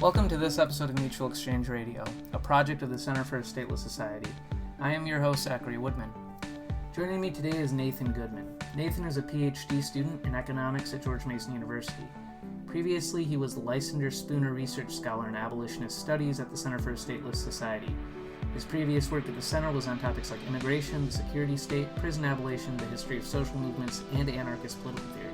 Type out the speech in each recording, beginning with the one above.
Welcome to this episode of Mutual Exchange Radio, a project of the Center for Stateless Society. I am your host, Zachary Woodman. Joining me today is Nathan Goodman. Nathan is a PhD student in economics at George Mason University. Previously, he was the Lysander Spooner Research Scholar in Abolitionist Studies at the Center for Stateless Society. His previous work at the center was on topics like immigration, the security state, prison abolition, the history of social movements, and anarchist political theory.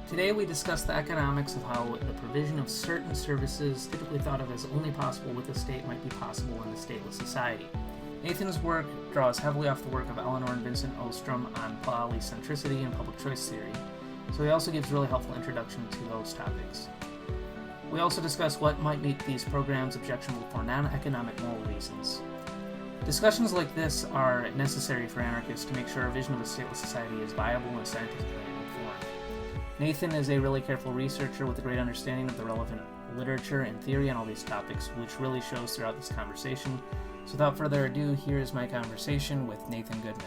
Today we discuss the economics of how the provision of certain services typically thought of as only possible with the state might be possible in a stateless society. Nathan's work draws heavily off the work of Eleanor and Vincent Ostrom on polycentricity and public choice theory, so he also gives really helpful introduction to those topics. We also discuss what might make these programs objectionable for non-economic moral reasons. Discussions like this are necessary for anarchists to make sure our vision of a stateless society is viable and scientifically informed. Nathan is a really careful researcher with a great understanding of the relevant literature and theory on all these topics, which really shows throughout this conversation. So without further ado, here is my conversation with Nathan Goodman.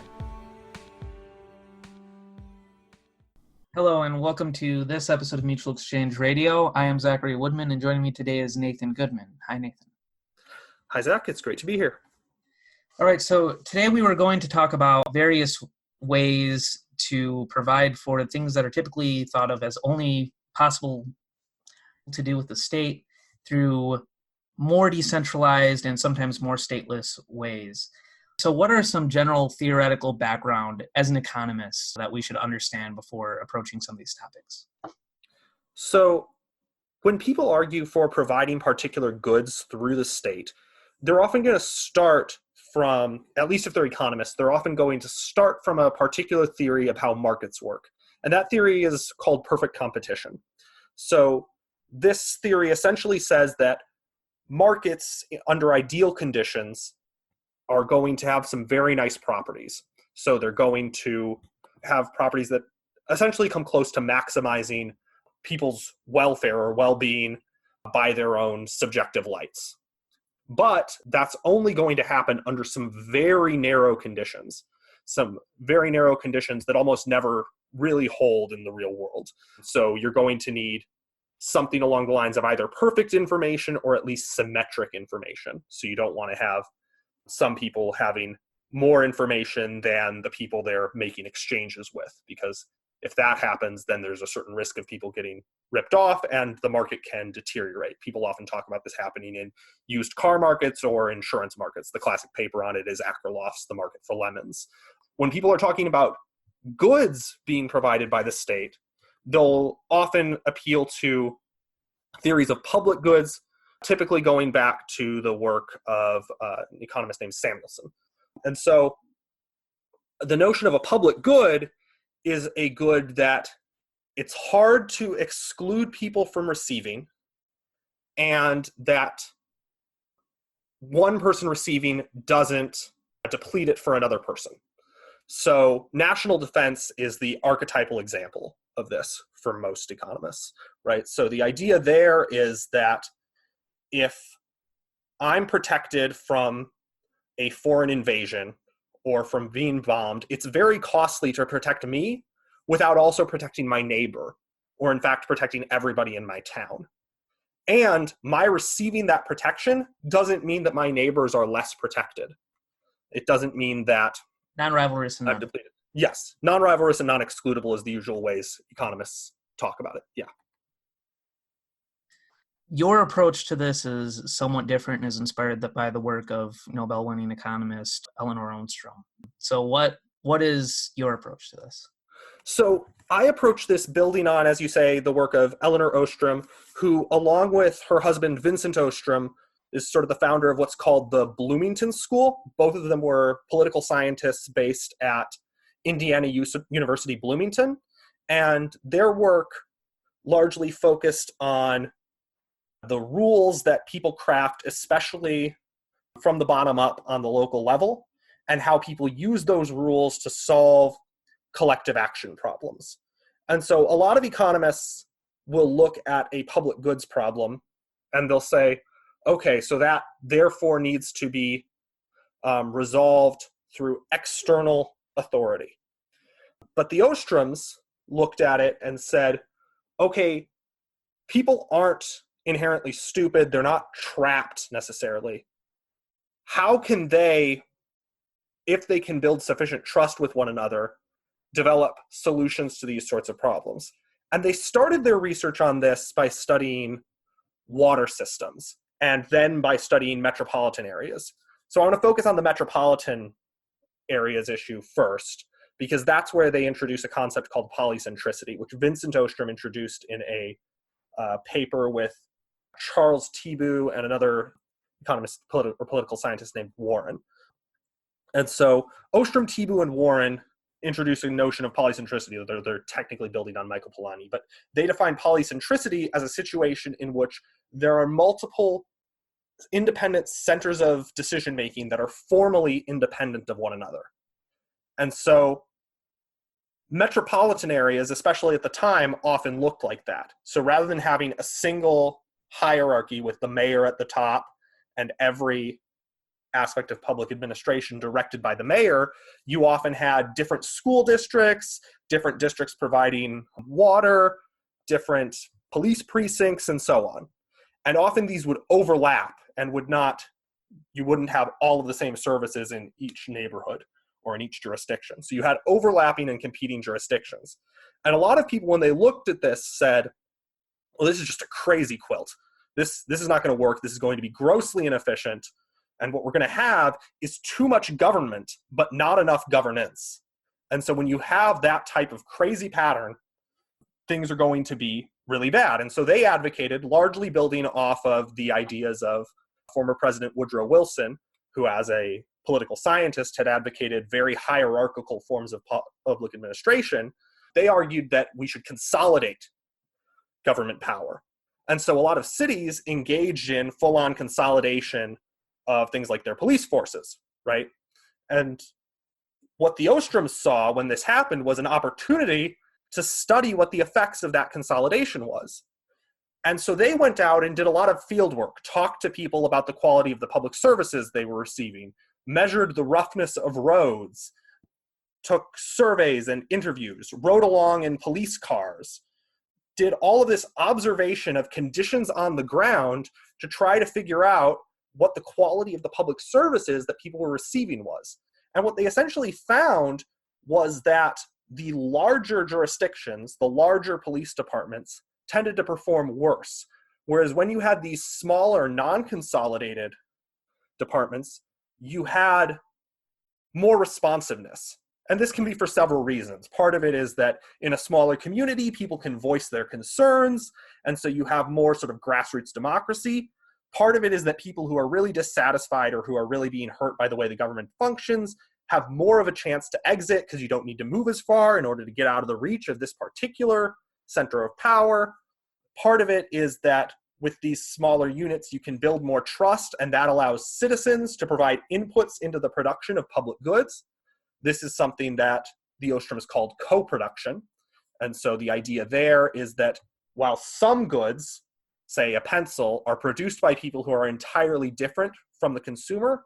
Hello, and welcome to this episode of Mutual Exchange Radio. I am Zachary Woodman, and joining me today is Nathan Goodman. Hi, Nathan. Hi, Zach. It's great to be here. All right, so today we were going to talk about various ways to provide for things that are typically thought of as only possible to do with the state through more decentralized and sometimes more stateless ways. So what are some general theoretical background as an economist that we should understand before approaching some of these topics? So when people argue for providing particular goods through the state, they're often going to start from, at least if they're economists, they're often going to start from a particular theory of how markets work. And that theory is called perfect competition. So this theory essentially says that markets under ideal conditions are going to have some very nice properties. So they're going to have properties that essentially come close to maximizing people's welfare or well-being by their own subjective lights. But that's only going to happen under some very narrow conditions that almost never really hold in the real world. So you're going to need something along the lines of either perfect information or at least symmetric information. So you don't want to have some people having more information than the people they're making exchanges with, because if that happens, then there's a certain risk of people getting ripped off and the market can deteriorate. People often talk about this happening in used car markets or insurance markets. The classic paper on it is Akerlof's The Market for Lemons. When people are talking about goods being provided by the state, they'll often appeal to theories of public goods, typically going back to the work of an economist named Samuelson. And so the notion of a public good is a good that it's hard to exclude people from receiving, and that one person receiving doesn't deplete it for another person. So national defense is the archetypal example of this for most economists, right? So the idea there is that if I'm protected from a foreign invasion or from being bombed, it's very costly to protect me without also protecting my neighbor, or in fact, protecting everybody in my town. And my receiving that protection doesn't mean that my neighbors are less protected. It doesn't mean that Non-rivalrous and I've depleted. Yes, non-rivalrous and non-excludable is the usual ways economists talk about it. Yeah. Your approach to this is somewhat different and is inspired by the work of Nobel-winning economist Eleanor Ostrom. So what is your approach to this? So I approach this building on, as you say, the work of Eleanor Ostrom, who, along with her husband Vincent Ostrom, is sort of the founder of what's called the Bloomington School. Both of them were political scientists based at Indiana University Bloomington, and their work largely focused on the rules that people craft, especially from the bottom up on the local level, and how people use those rules to solve collective action problems. And so a lot of economists will look at a public goods problem and they'll say, okay, so that therefore needs to be resolved through external authority. But the Ostroms looked at it and said, okay, people aren't inherently stupid. They're not trapped necessarily. How can they, if they can build sufficient trust with one another, develop solutions to these sorts of problems? And they started their research on this by studying water systems and then by studying metropolitan areas. So I want to focus on the metropolitan areas issue first, because that's where they introduce a concept called polycentricity, which Vincent Ostrom introduced in a paper with Charles Tiebout and another economist or political scientist named Warren. And so Ostrom, Tiebout, and Warren introduced a notion of polycentricity. They're technically building on Michael Polanyi, but they define polycentricity as a situation in which there are multiple independent centers of decision-making that are formally independent of one another. And so metropolitan areas, especially at the time, often looked like that. So rather than having a single hierarchy with the mayor at the top and every aspect of public administration directed by the mayor, you often had different school districts, different districts providing water, different police precincts, and so on. And often these would overlap and you wouldn't have all of the same services in each neighborhood or in each jurisdiction. So you had overlapping and competing jurisdictions. And a lot of people, when they looked at this, said, well, this is just a crazy quilt. This is not going to work. This is going to be grossly inefficient. And what we're going to have is too much government, but not enough governance. And so when you have that type of crazy pattern, things are going to be really bad. And so they advocated, largely building off of the ideas of former President Woodrow Wilson, who as a political scientist had advocated very hierarchical forms of public administration. They argued that we should consolidate government power. And so a lot of cities engaged in full-on consolidation of things like their police forces, right? And what the Ostroms saw when this happened was an opportunity to study what the effects of that consolidation was. And so they went out and did a lot of field work, talked to people about the quality of the public services they were receiving, measured the roughness of roads, took surveys and interviews, rode along in police cars, did all of this observation of conditions on the ground to try to figure out what the quality of the public services that people were receiving was. And what they essentially found was that the larger jurisdictions, the larger police departments, tended to perform worse. Whereas when you had these smaller, non-consolidated departments, you had more responsiveness. And this can be for several reasons. Part of it is that in a smaller community, people can voice their concerns, and so you have more sort of grassroots democracy. Part of it is that people who are really dissatisfied or who are really being hurt by the way the government functions have more of a chance to exit because you don't need to move as far in order to get out of the reach of this particular center of power. Part of it is that with these smaller units, you can build more trust, and that allows citizens to provide inputs into the production of public goods. This is something that the Ostroms called co-production. And so the idea there is that while some goods, say a pencil, are produced by people who are entirely different from the consumer,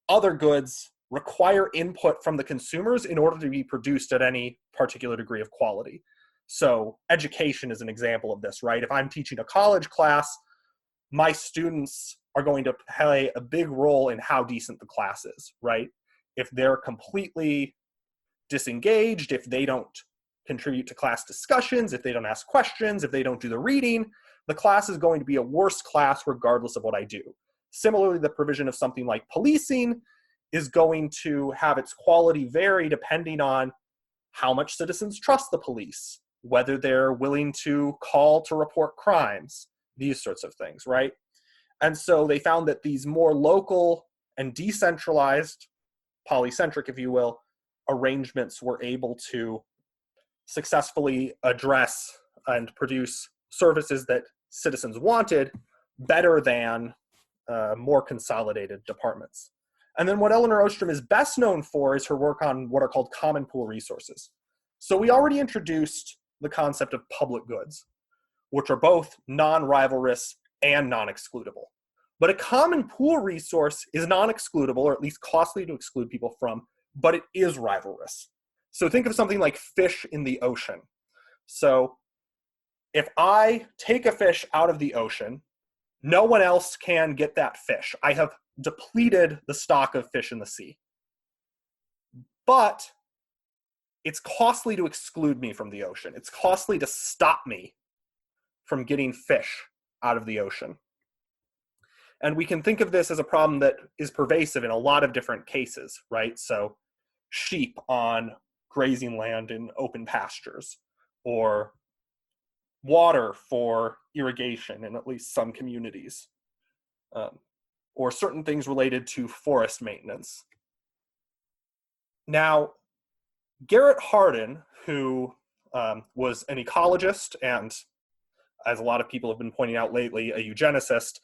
other goods require input from the consumers in order to be produced at any particular degree of quality. So education is an example of this, right? If I'm teaching a college class, my students are going to play a big role in how decent the class is, right? If they're completely disengaged, if they don't contribute to class discussions, if they don't ask questions, if they don't do the reading, the class is going to be a worse class regardless of what I do. Similarly, the provision of something like policing is going to have its quality vary depending on how much citizens trust the police, whether they're willing to call to report crimes, these sorts of things, right? And so they found that these more local and decentralized, polycentric, if you will, arrangements were able to successfully address and produce services that citizens wanted better than more consolidated departments. And then what Elinor Ostrom is best known for is her work on what are called common pool resources. So we already introduced the concept of public goods, which are both non-rivalrous and non-excludable. But a common pool resource is non-excludable, or at least costly to exclude people from, but it is rivalrous. So think of something like fish in the ocean. So if I take a fish out of the ocean No one else can get that fish. I have depleted the stock of fish in the sea. But it's costly to exclude me from the ocean. It's costly to stop me from getting fish out of the ocean. And we can think of this as a problem that is pervasive in a lot of different cases, right? So sheep on grazing land in open pastures, or water for irrigation in at least some communities, or certain things related to forest maintenance. Now, Garrett Hardin, who was an ecologist and, as a lot of people have been pointing out lately, a eugenicist,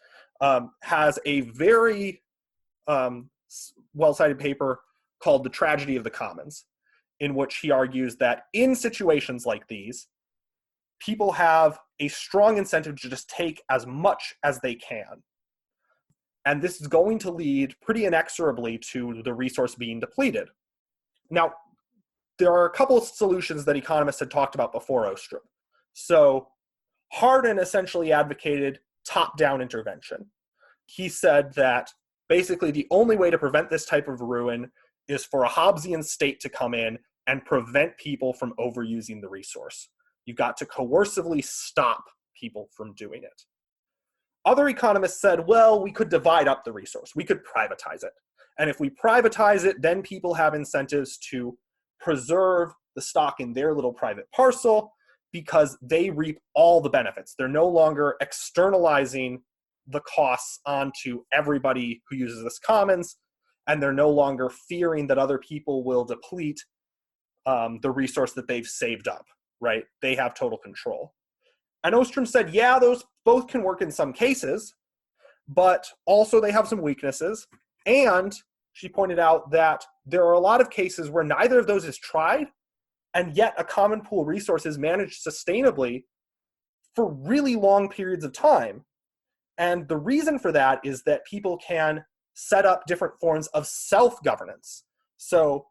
has a very well-cited paper called The Tragedy of the Commons, in which he argues that in situations like these, people have a strong incentive to just take as much as they can. And this is going to lead pretty inexorably to the resource being depleted. Now, there are a couple of solutions that economists had talked about before Ostrom. So Hardin essentially advocated top-down intervention. He said that basically the only way to prevent this type of ruin is for a Hobbesian state to come in and prevent people from overusing the resource. You've got to coercively stop people from doing it. Other economists said, well, we could divide up the resource. We could privatize it. And if we privatize it, then people have incentives to preserve the stock in their little private parcel because they reap all the benefits. They're no longer externalizing the costs onto everybody who uses this commons, and they're no longer fearing that other people will deplete the resource that they've saved up, right? They have total control. And Ostrom said, yeah, those both can work in some cases, but also they have some weaknesses. And she pointed out that there are a lot of cases where neither of those is tried, and yet a common pool resource is managed sustainably for really long periods of time. And the reason for that is that people can set up different forms of self-governance. So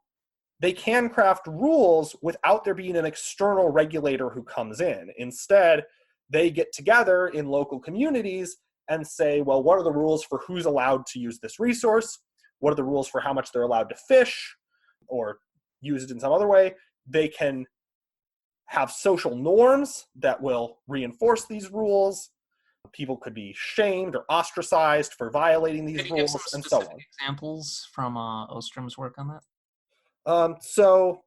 they can craft rules without there being an external regulator who comes in. Instead, they get together in local communities and say, well, what are the rules for who's allowed to use this resource? What are the rules for how much they're allowed to fish or use it in some other way? They can have social norms that will reinforce these rules. People could be shamed or ostracized for violating these rules, and so on. Examples from Ostrom's work on that? So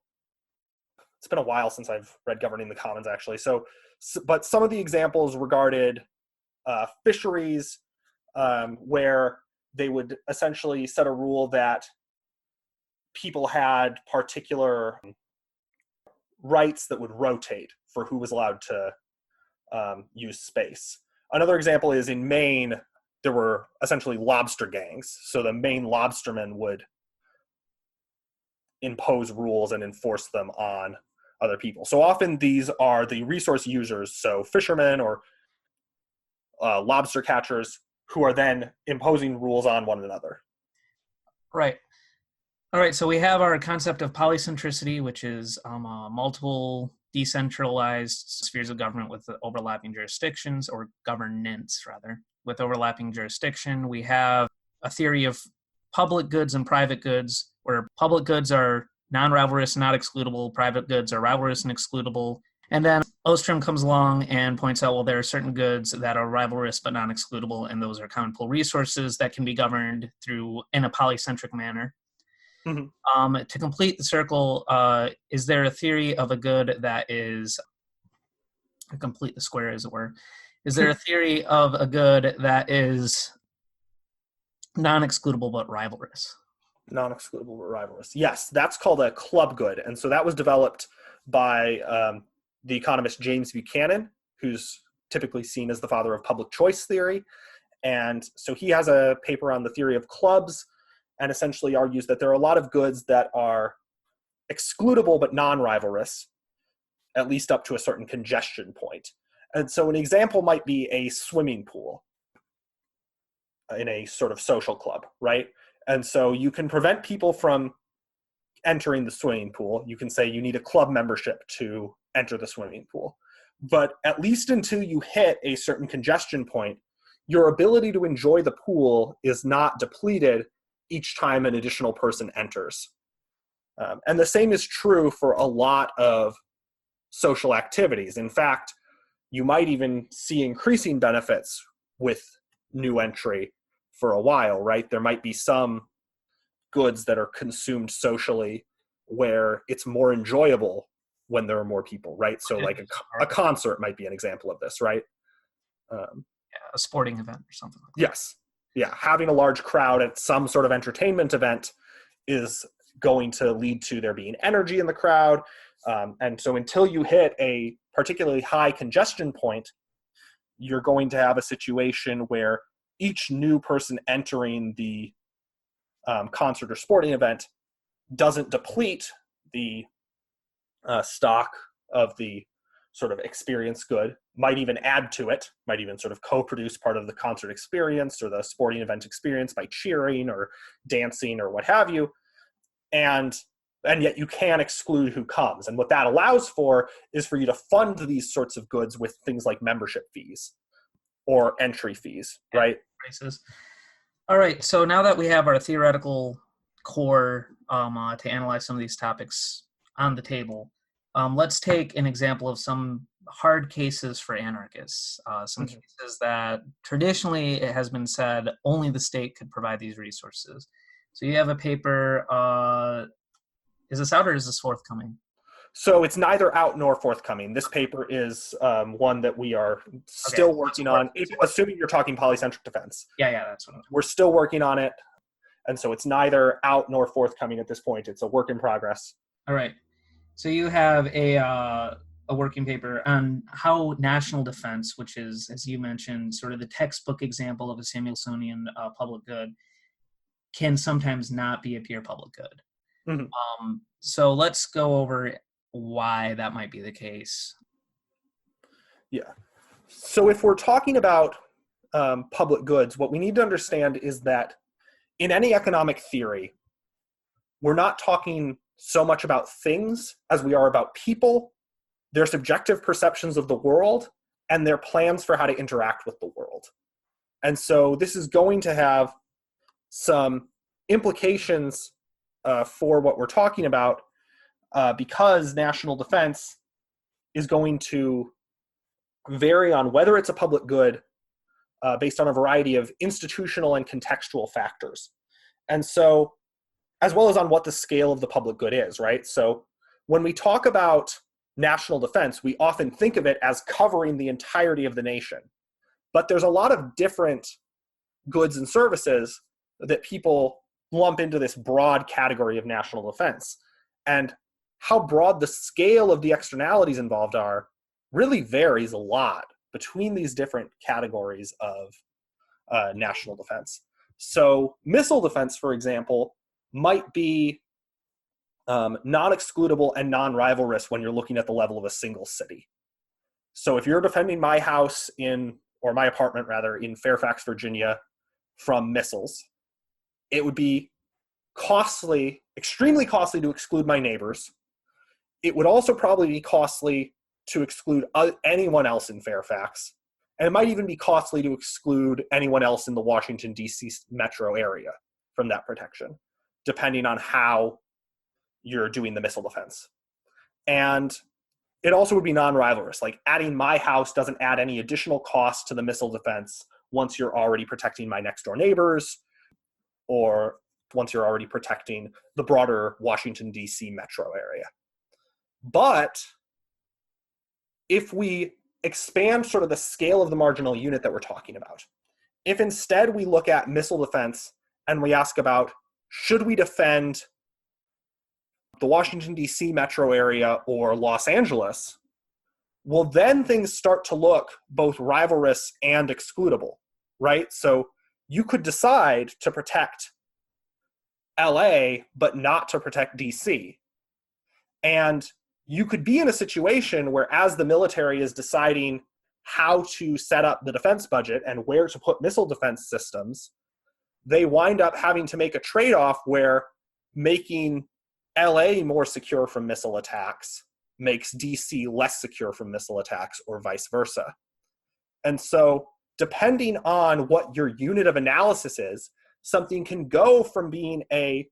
it's been a while since I've read Governing the Commons, actually. But some of the examples regarded fisheries, where they would essentially set a rule that people had particular rights that would rotate for who was allowed to use space. Another example is in Maine, there were essentially lobster gangs. So the Maine lobstermen would impose rules and enforce them on other people. So often these are the resource users, so fishermen or lobster catchers, who are then imposing rules on one another. Right. All right, so we have our concept of polycentricity, which is multiple decentralized spheres of government with overlapping jurisdictions, or governance, rather, with overlapping jurisdiction. We have a theory of public goods and private goods, where public goods are non-rivalrous, not excludable, private goods are rivalrous and excludable. And then Ostrom comes along and points out, well, there are certain goods that are rivalrous but non-excludable, and those are common pool resources that can be governed through in a polycentric manner. Mm-hmm. To complete the circle, is there a theory of a good that is, to complete the square as it were, is there a theory of a good that is non-excludable but rivalrous? Non-excludable but rivalrous. Yes, that's called a club good. And so that was developed by the economist James Buchanan, who's typically seen as the father of public choice theory. And so he has a paper on the theory of clubs, and essentially argues that there are a lot of goods that are excludable but non-rivalrous, at least up to a certain congestion point. And so an example might be a swimming pool in a sort of social club, right? And so you can prevent people from entering the swimming pool. You can say you need a club membership to enter the swimming pool. But at least until you hit a certain congestion point, your ability to enjoy the pool is not depleted each time an additional person enters. And the same is true for a lot of social activities. In fact, you might even see increasing benefits with new entry for a while, right? There might be some goods that are consumed socially where it's more enjoyable when there are more people, right? So like a concert might be an example of this, right? A sporting event or something like that. Yes. Yeah. Having a large crowd at some sort of entertainment event is going to lead to there being energy in the crowd. And so until you hit a particularly high congestion point, you're going to have a situation where each new person entering the concert or sporting event doesn't deplete the stock of the sort of experience good, might even add to it, might even sort of co-produce part of the concert experience or the sporting event experience by cheering or dancing or what have you. And yet you can exclude who comes. And what that allows for is for you to fund these sorts of goods with things like membership fees or entry fees, right? Prices. All right, so now that we have our theoretical core to analyze some of these topics on the table, let's take an example of some hard cases for anarchists, some cases that traditionally it has been said only the state could provide these resources. So you have a paper, is this out or is this forthcoming? So it's neither out nor forthcoming. This paper is one that we are still working on, assuming you're talking polycentric defense. Yeah, that's what I'm talking. We're still working on it. And so it's neither out nor forthcoming at this point. It's a work in progress. All right. So you have a working paper on how national defense, which is, as you mentioned, sort of the textbook example of a Samuelsonian public good, can sometimes not be a pure public good. Mm-hmm. So let's go over why that might be the case. Yeah. So if we're talking about public goods, what we need to understand is that in any economic theory, we're not talking so much about things as we are about people, their subjective perceptions of the world, and their plans for how to interact with the world. And so this is going to have some implications for what we're talking about because national defense is going to vary on whether it's a public good based on a variety of institutional and contextual factors. And so, as well as on what the scale of the public good is, right? So when we talk about national defense, we often think of it as covering the entirety of the nation. But there's a lot of different goods and services that people lump into this broad category of national defense. And how broad the scale of the externalities involved are really varies a lot between these different categories of national defense. So missile defense, for example, might be non-excludable and non-rivalrous when you're looking at the level of a single city. So if you're defending my house or my apartment rather, in Fairfax, Virginia from missiles, it would be costly, extremely costly to exclude my neighbors. It would also probably be costly to exclude anyone else in Fairfax. And it might even be costly to exclude anyone else in the Washington, D.C. metro area from that protection, depending on how you're doing the missile defense. And it also would be non-rivalrous. Like adding my house doesn't add any additional cost to the missile defense once you're already protecting my next door neighbors or once you're already protecting the broader Washington, D.C. metro area. But if we expand sort of the scale of the marginal unit that we're talking about, if instead we look at missile defense and we ask about, should we defend the Washington, D.C. metro area or Los Angeles, well, then things start to look both rivalrous and excludable, right? So you could decide to protect LA, but not to protect DC. And you could be in a situation where as the military is deciding how to set up the defense budget and where to put missile defense systems, they wind up having to make a trade-off where making LA more secure from missile attacks makes DC less secure from missile attacks or vice versa. And so depending on what your unit of analysis is, something can go from being a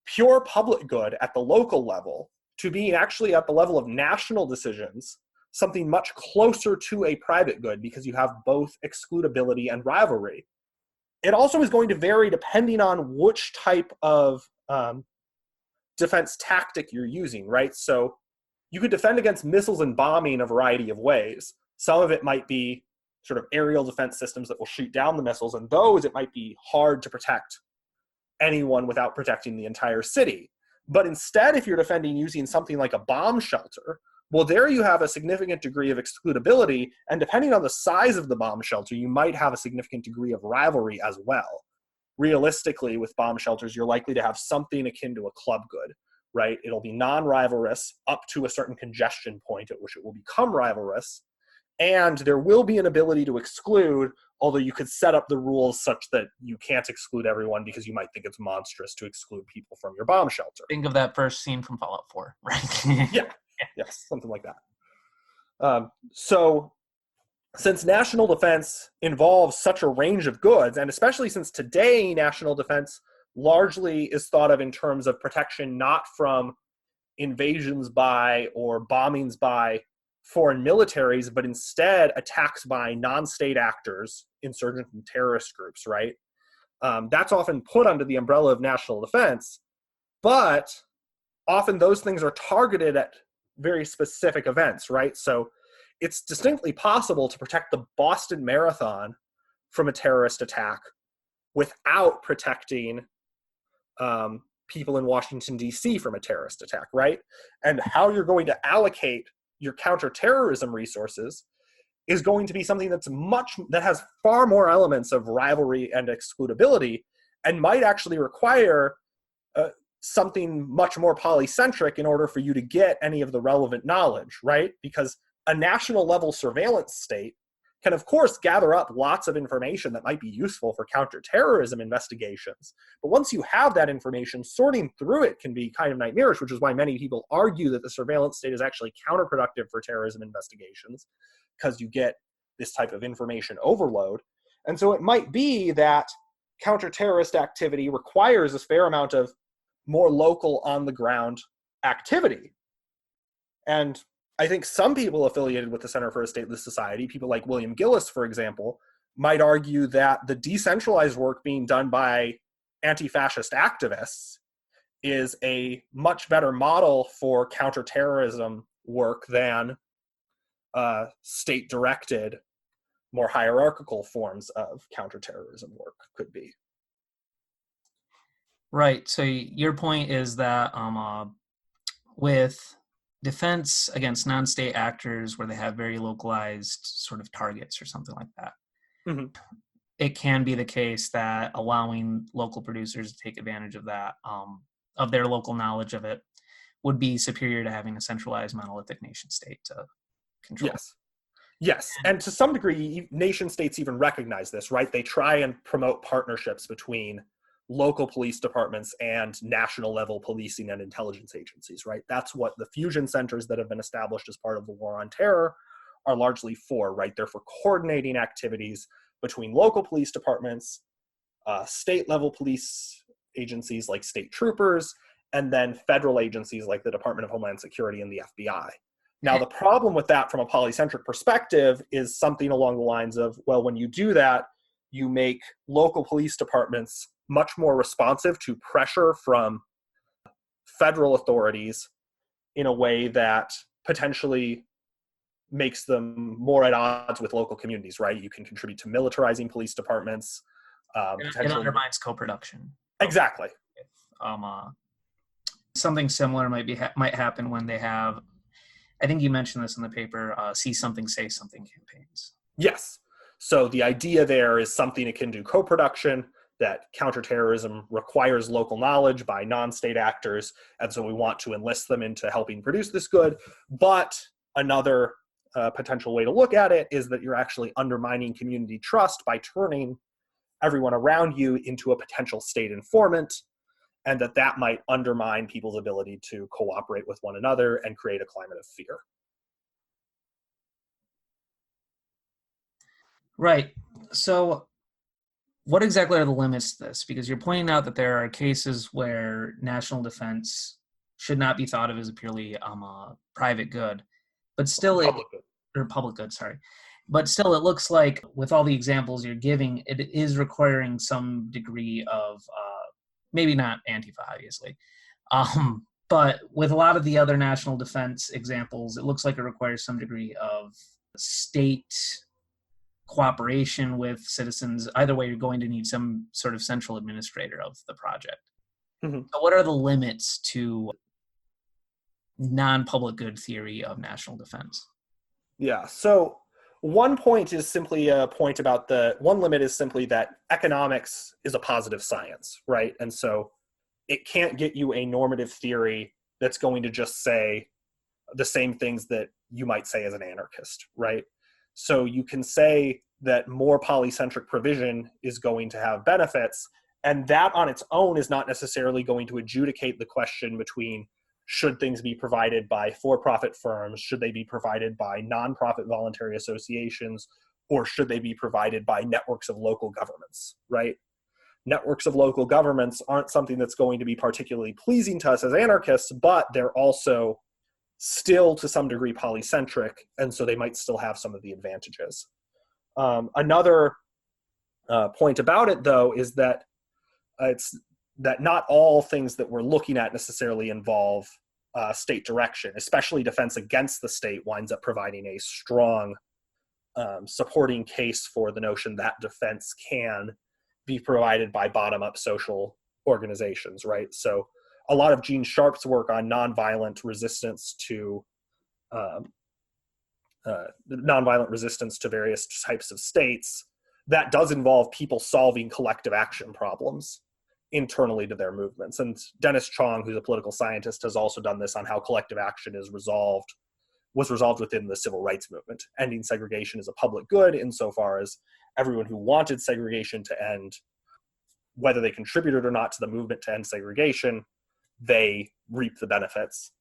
pure public good at the local level to being actually at the level of national decisions, something much closer to a private good because you have both excludability and rivalry. It also is going to vary depending on which type of defense tactic you're using, right? So you could defend against missiles and bombing a variety of ways. Some of it might be sort of aerial defense systems that will shoot down the missiles, and those it might be hard to protect anyone without protecting the entire city. But instead, if you're defending using something like a bomb shelter, well, there you have a significant degree of excludability, and depending on the size of the bomb shelter, you might have a significant degree of rivalry as well. Realistically, with bomb shelters, you're likely to have something akin to a club good, right? It'll be non-rivalrous up to a certain congestion point at which it will become rivalrous, and there will be an ability to exclude, although you could set up the rules such that you can't exclude everyone because you might think it's monstrous to exclude people from your bomb shelter. Think of that first scene from Fallout 4, right? Yeah, yes, something like that. So since national defense involves such a range of goods, and especially since today national defense largely is thought of in terms of protection not from invasions by or bombings by foreign militaries, but instead attacks by non-state actors, insurgent and terrorist groups, right? That's often put under the umbrella of national defense, but often those things are targeted at very specific events, right? So it's distinctly possible to protect the Boston Marathon from a terrorist attack without protecting people in Washington, D.C. from a terrorist attack, right? And how you're going to allocate your counterterrorism resources is going to be something that has far more elements of rivalry and excludability, and might actually require something much more polycentric in order for you to get any of the relevant knowledge, right? Because a national level surveillance state can, of course, gather up lots of information that might be useful for counterterrorism investigations. But once you have that information, sorting through it can be kind of nightmarish, which is why many people argue that the surveillance state is actually counterproductive for terrorism investigations, because you get this type of information overload. And so it might be that counterterrorist activity requires a fair amount of more local on-the-ground activity. And I think some people affiliated with the Center for a Stateless Society, people like William Gillis, for example, might argue that the decentralized work being done by anti-fascist activists is a much better model for counterterrorism work than state-directed, more hierarchical forms of counterterrorism work could be. Right. So your point is that with defense against non-state actors where they have very localized sort of targets or something like that, Mm-hmm. it can be the case that allowing local producers to take advantage of that, of their local knowledge of it, would be superior to having a centralized monolithic nation state to control. Yes. And to some degree, nation states even recognize this, right? They try and promote partnerships between local police departments and national level policing and intelligence agencies, right? That's what the fusion centers that have been established as part of the war on terror are largely for, right? They're for coordinating activities between local police departments, state level police agencies like state troopers, and then federal agencies like the Department of Homeland Security and the FBI. Now, the problem with that from a polycentric perspective is something along the lines of, well, when you do that, you make local police departments much more responsive to pressure from federal authorities in a way that potentially makes them more at odds with local communities, right? You can contribute to militarizing police departments. It undermines co-production. Exactly. Something similar might happen when they have, I think you mentioned this in the paper, see something, say something campaigns. Yes. So the idea there is something akin to co-production, that counterterrorism requires local knowledge by non-state actors, and so we want to enlist them into helping produce this good. But another potential way to look at it is that you're actually undermining community trust by turning everyone around you into a potential state informant, and that might undermine people's ability to cooperate with one another and create a climate of fear. Right. So what exactly are the limits to this? Because you're pointing out that there are cases where national defense should not be thought of as a purely private good, but still Public good. or public good, sorry. But still, it looks like with all the examples you're giving, it is requiring some degree of, maybe not Antifa, obviously, but with a lot of the other national defense examples, it looks like it requires some degree of state cooperation with citizens. Either way, you're going to need some sort of central administrator of the project. Mm-hmm. So what are the limits to non-public good theory of national defense? Yeah. So one point is simply a point about one limit is simply that economics is a positive science, right? And so it can't get you a normative theory that's going to just say the same things that you might say as an anarchist, right? So you can say that more polycentric provision is going to have benefits, and that on its own is not necessarily going to adjudicate the question between should things be provided by for-profit firms, should they be provided by nonprofit voluntary associations, or should they be provided by networks of local governments, right? Networks of local governments aren't something that's going to be particularly pleasing to us as anarchists, but they're also still to some degree polycentric, and so they might still have some of the advantages. Another point about it, though, is that it's that not all things that we're looking at necessarily involve state direction, especially defense against the state winds up providing a strong supporting case for the notion that defense can be provided by bottom-up social organizations, right? So a lot of Gene Sharp's work on nonviolent resistance to various types of states, that does involve people solving collective action problems internally to their movements. And Dennis Chong, who's a political scientist, has also done this on how collective action was resolved within the civil rights movement. Ending segregation is a public good insofar as everyone who wanted segregation to end, whether they contributed or not to the movement to end segregation, they reap the benefits.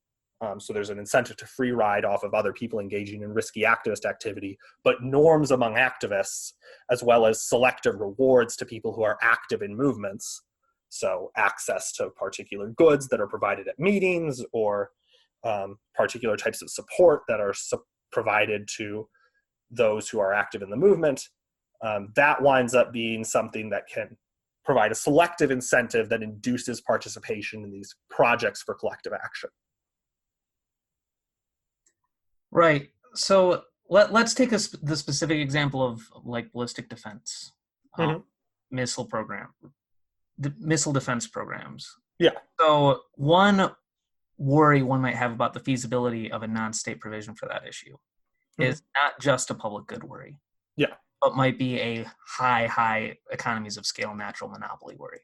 So there's an incentive to free ride off of other people engaging in risky activist activity, but norms among activists, as well as selective rewards to people who are active in movements. So access to particular goods that are provided at meetings, or particular types of support that are provided to those who are active in the movement. That winds up being something that can provide a selective incentive that induces participation in these projects for collective action. Right. So let's take the specific example of like ballistic defense, missile defense programs. Yeah. So one worry one might have about the feasibility of a non-state provision for that issue is not just a public good worry. Yeah. But might be a high economies of scale natural monopoly worry.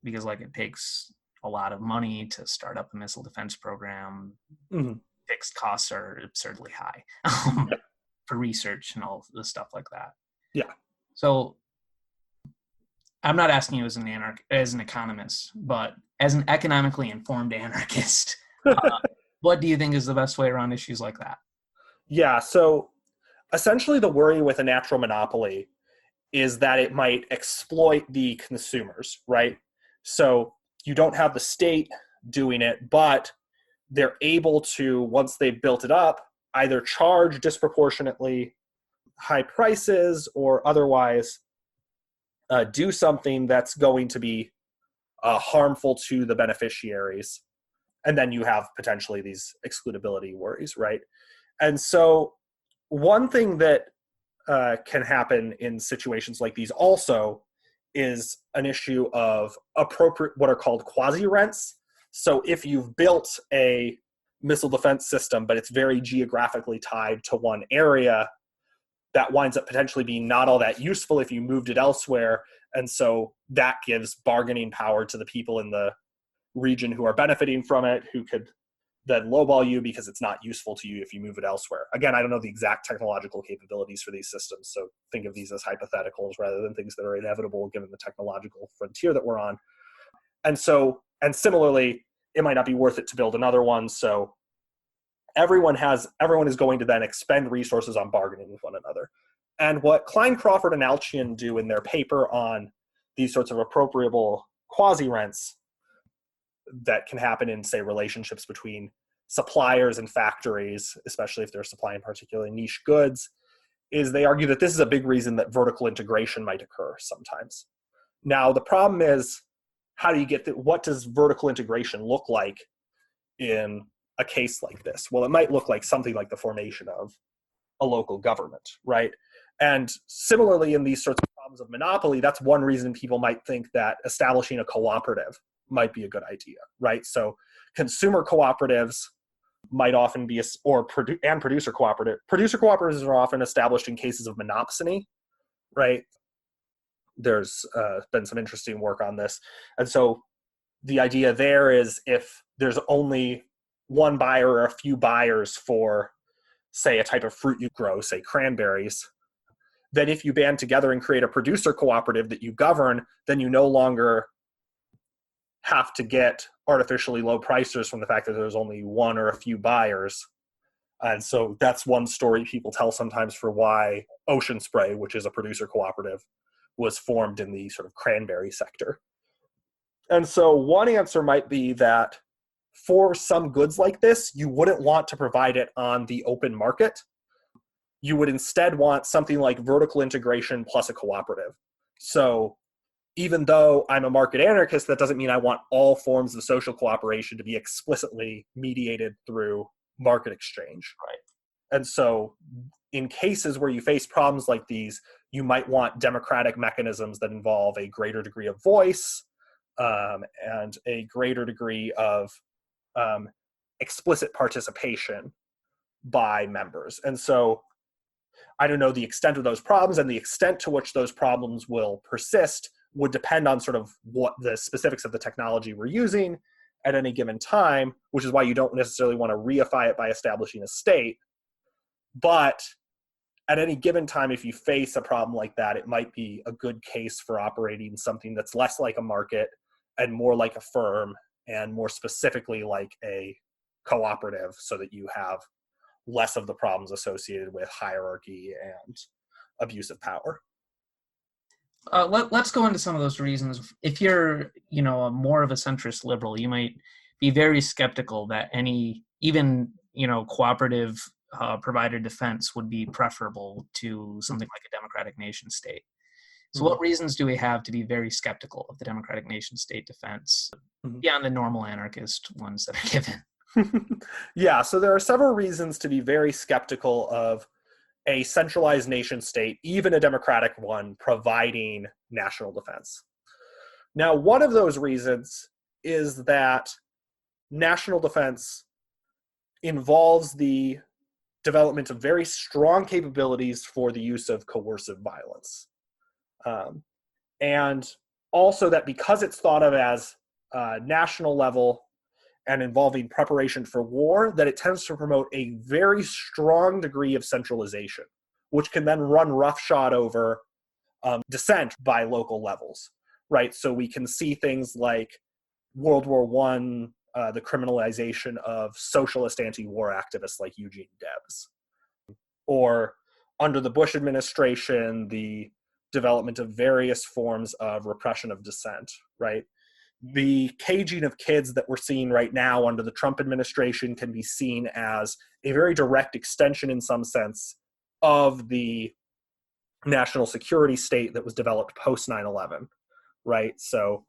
Because like it takes a lot of money to start up a missile defense program. Fixed costs are absurdly high for research and all the stuff like that. Yeah. So I'm not asking you as an economist, but as an economically informed anarchist, what do you think is the best way around issues like that? Yeah. So essentially the worry with a natural monopoly is that it might exploit the consumers, right? So you don't have the state doing it, but they're able to, once they've built it up, either charge disproportionately high prices or otherwise do something that's going to be harmful to the beneficiaries. And then you have potentially these excludability worries, right? And so one thing that can happen in situations like these also is an issue of what are called quasi rents. So if you've built a missile defense system, but it's very geographically tied to one area, that winds up potentially being not all that useful if you moved it elsewhere. And so that gives bargaining power to the people in the region who are benefiting from it, who could then lowball you because it's not useful to you if you move it elsewhere. Again, I don't know the exact technological capabilities for these systems, so think of these as hypotheticals rather than things that are inevitable given the technological frontier that we're on. And similarly, it might not be worth it to build another one. So everyone is going to then expend resources on bargaining with one another. And what Klein, Crawford, and Alchian do in their paper on these sorts of appropriable quasi rents that can happen in, say, relationships between suppliers and factories, especially if they're supplying particularly niche goods, is they argue that this is a big reason that vertical integration might occur sometimes. Now, the problem is, how do you get what does vertical integration look like in a case like this? Well, it might look like something like the formation of a local government, right? And similarly, in these sorts of problems of monopoly, that's one reason people might think that establishing a cooperative might be a good idea, right? So consumer cooperatives might often be, and producer cooperative. Producer cooperatives are often established in cases of monopsony, right? There's been some interesting work on this. And so the idea there is if there's only one buyer or a few buyers for, say, a type of fruit you grow, say cranberries, then if you band together and create a producer cooperative that you govern, then you no longer have to get artificially low prices from the fact that there's only one or a few buyers. And so that's one story people tell sometimes for why Ocean Spray, which is a producer cooperative, was formed in the sort of cranberry sector. And so one answer might be that for some goods like this, you wouldn't want to provide it on the open market. You would instead want something like vertical integration plus a cooperative. So even though I'm a market anarchist, that doesn't mean I want all forms of social cooperation to be explicitly mediated through market exchange. Right. And so in cases where you face problems like these, you might want democratic mechanisms that involve a greater degree of voice and a greater degree of explicit participation by members. And so I don't know the extent of those problems, and the extent to which those problems will persist would depend on sort of what the specifics of the technology we're using at any given time, which is why you don't necessarily want to reify it by establishing a state. But at any given time, if you face a problem like that, it might be a good case for operating something that's less like a market and more like a firm, and more specifically like a cooperative, so that you have less of the problems associated with hierarchy and abuse of power. Let's go into some of those reasons. If you're, more of a centrist liberal, you might be very skeptical that even cooperative provided defense would be preferable to something like a democratic nation state. So what reasons do we have to be very skeptical of the democratic nation state defense beyond the normal anarchist ones that are given? Yeah, so there are several reasons to be very skeptical of a centralized nation state, even a democratic one, providing national defense. Now, one of those reasons is that national defense involves the development of very strong capabilities for the use of coercive violence. And also that because it's thought of as national level and involving preparation for war, that it tends to promote a very strong degree of centralization, which can then run roughshod over dissent by local levels, right? So we can see things like World War I, the criminalization of socialist anti-war activists like Eugene Debs. Or under the Bush administration, the development of various forms of repression of dissent, right? The caging of kids that we're seeing right now under the Trump administration can be seen as a very direct extension, in some sense, of the national security state that was developed post 9/11, right? So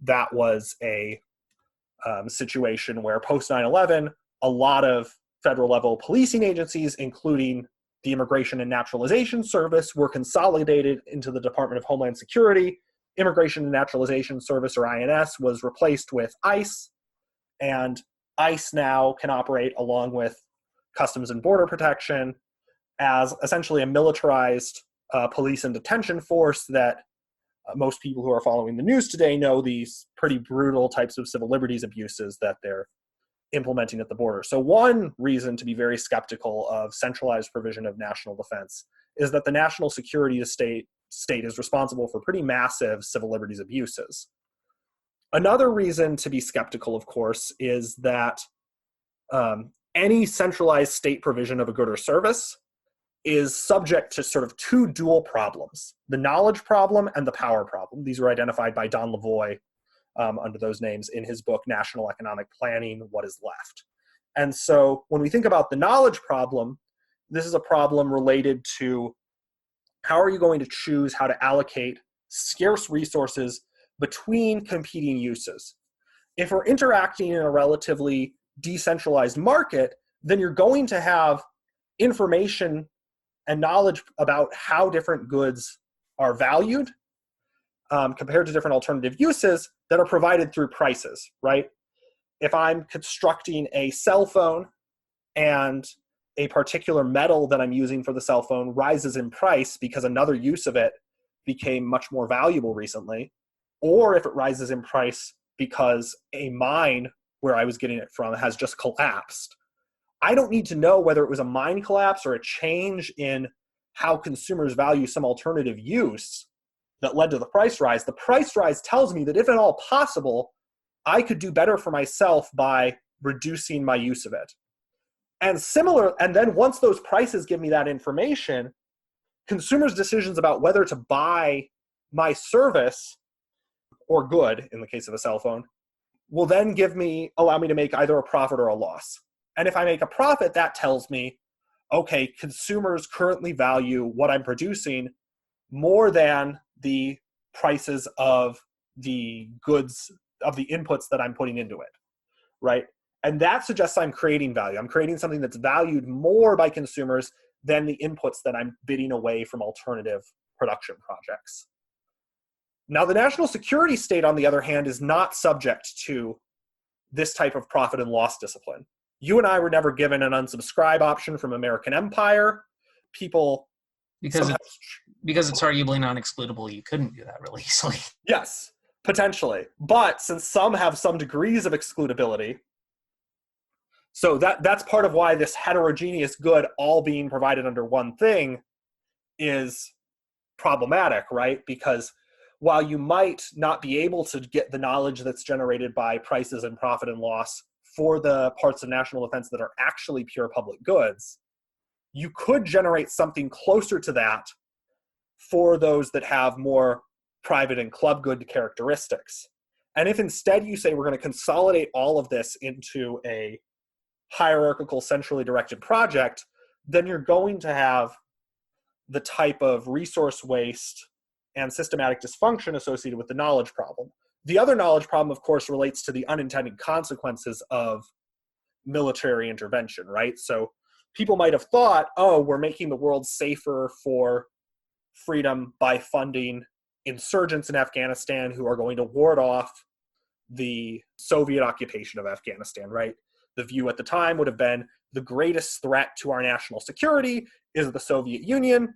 that was a situation where post 9/11, a lot of federal level policing agencies, including the Immigration and Naturalization Service, were consolidated into the Department of Homeland Security. Immigration and Naturalization Service, or INS, was replaced with ICE, and ICE now can operate along with Customs and Border Protection as essentially a militarized police and detention force that most people who are following the news today know these pretty brutal types of civil liberties abuses that they're implementing at the border. So one reason to be very skeptical of centralized provision of national defense is that the national security state is responsible for pretty massive civil liberties abuses. Another reason to be skeptical, of course, is that any centralized state provision of a good or service is subject to sort of two dual problems, the knowledge problem and the power problem. These were identified by Don Lavoie under those names in his book, National Economic Planning, What is Left? And so when we think about the knowledge problem, this is a problem related to how are you going to choose how to allocate scarce resources between competing uses? If we're interacting in a relatively decentralized market, then you're going to have information and knowledge about how different goods are valued compared to different alternative uses that are provided through prices, right? If I'm constructing a cell phone and a particular metal that I'm using for the cell phone rises in price because another use of it became much more valuable recently, or if it rises in price because a mine where I was getting it from has just collapsed, I don't need to know whether it was a mine collapse or a change in how consumers value some alternative use that led to the price rise. The price rise tells me that if at all possible, I could do better for myself by reducing my use of it. And then once those prices give me that information, consumers' decisions about whether to buy my service or good, in the case of a cell phone, will then allow me to make either a profit or a loss. And if I make a profit, that tells me, okay, consumers currently value what I'm producing more than the prices of the goods, of the inputs that I'm putting into it, right? And that suggests I'm creating value. I'm creating something that's valued more by consumers than the inputs that I'm bidding away from alternative production projects. Now, the national security state, on the other hand, is not subject to this type of profit and loss discipline. You and I were never given an unsubscribe option from American Empire. People... Because it's arguably non-excludable, you couldn't do that really easily. Yes, potentially. But since some have some degrees of excludability, so that's part of why this heterogeneous good all being provided under one thing is problematic, right? Because while you might not be able to get the knowledge that's generated by prices and profit and loss for the parts of national defense that are actually pure public goods, you could generate something closer to that for those that have more private and club good characteristics. And if instead you say we're going to consolidate all of this into a hierarchical, centrally directed project, then you're going to have the type of resource waste and systematic dysfunction associated with the knowledge problem. The other knowledge problem, of course, relates to the unintended consequences of military intervention, right? So people might have thought, oh, we're making the world safer for freedom by funding insurgents in Afghanistan who are going to ward off the Soviet occupation of Afghanistan, right? The view at the time would have been the greatest threat to our national security is the Soviet Union.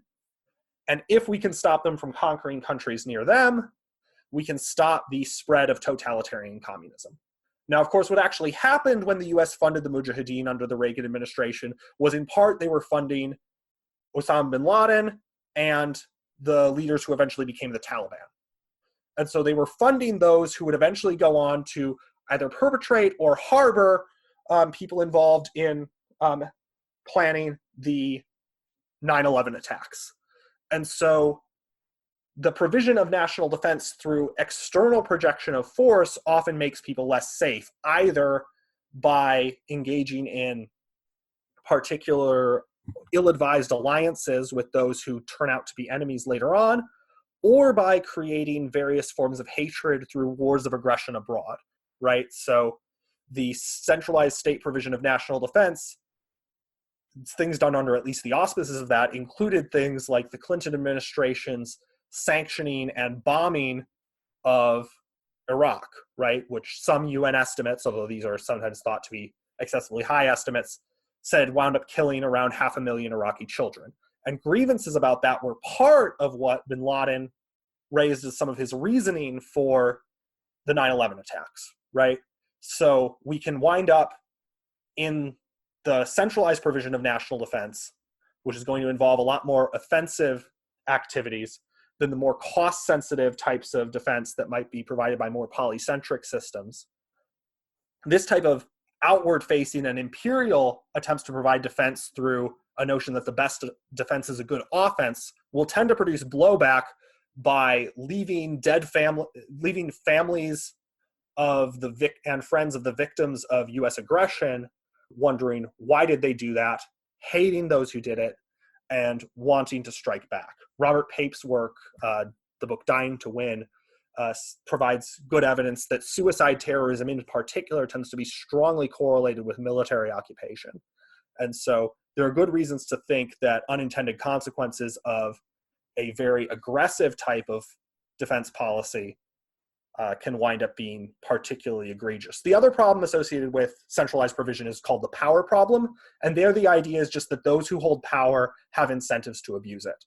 And if we can stop them from conquering countries near them, we can stop the spread of totalitarian communism. Now, of course, what actually happened when the US funded the Mujahideen under the Reagan administration was in part they were funding Osama bin Laden and the leaders who eventually became the Taliban. And so they were funding those who would eventually go on to either perpetrate or harbor people involved in planning the 9/11 attacks. And so the provision of national defense through external projection of force often makes people less safe, either by engaging in particular ill-advised alliances with those who turn out to be enemies later on, or by creating various forms of hatred through wars of aggression abroad, right? So the centralized state provision of national defense, things done under at least the auspices of that, included things like the Clinton administration's sanctioning and bombing of Iraq, right? Which some UN estimates, although these are sometimes thought to be excessively high estimates, said wound up killing around 500,000 Iraqi children. And grievances about that were part of what bin Laden raised as some of his reasoning for the 9/11 attacks, right? So we can wind up in the centralized provision of national defense, which is going to involve a lot more offensive activities than the more cost-sensitive types of defense that might be provided by more polycentric systems. This type of outward facing and imperial attempts to provide defense through a notion that the best defense is a good offense will tend to produce blowback by leaving families of the and friends of the victims of U.S. aggression wondering why did they do that, hating those who did it, and wanting to strike back. Robert Pape's work, the book Dying to Win, provides good evidence that suicide terrorism in particular tends to be strongly correlated with military occupation. And so there are good reasons to think that unintended consequences of a very aggressive type of defense policy can wind up being particularly egregious. The other problem associated with centralized provision is called the power problem. And there the idea is just that those who hold power have incentives to abuse it,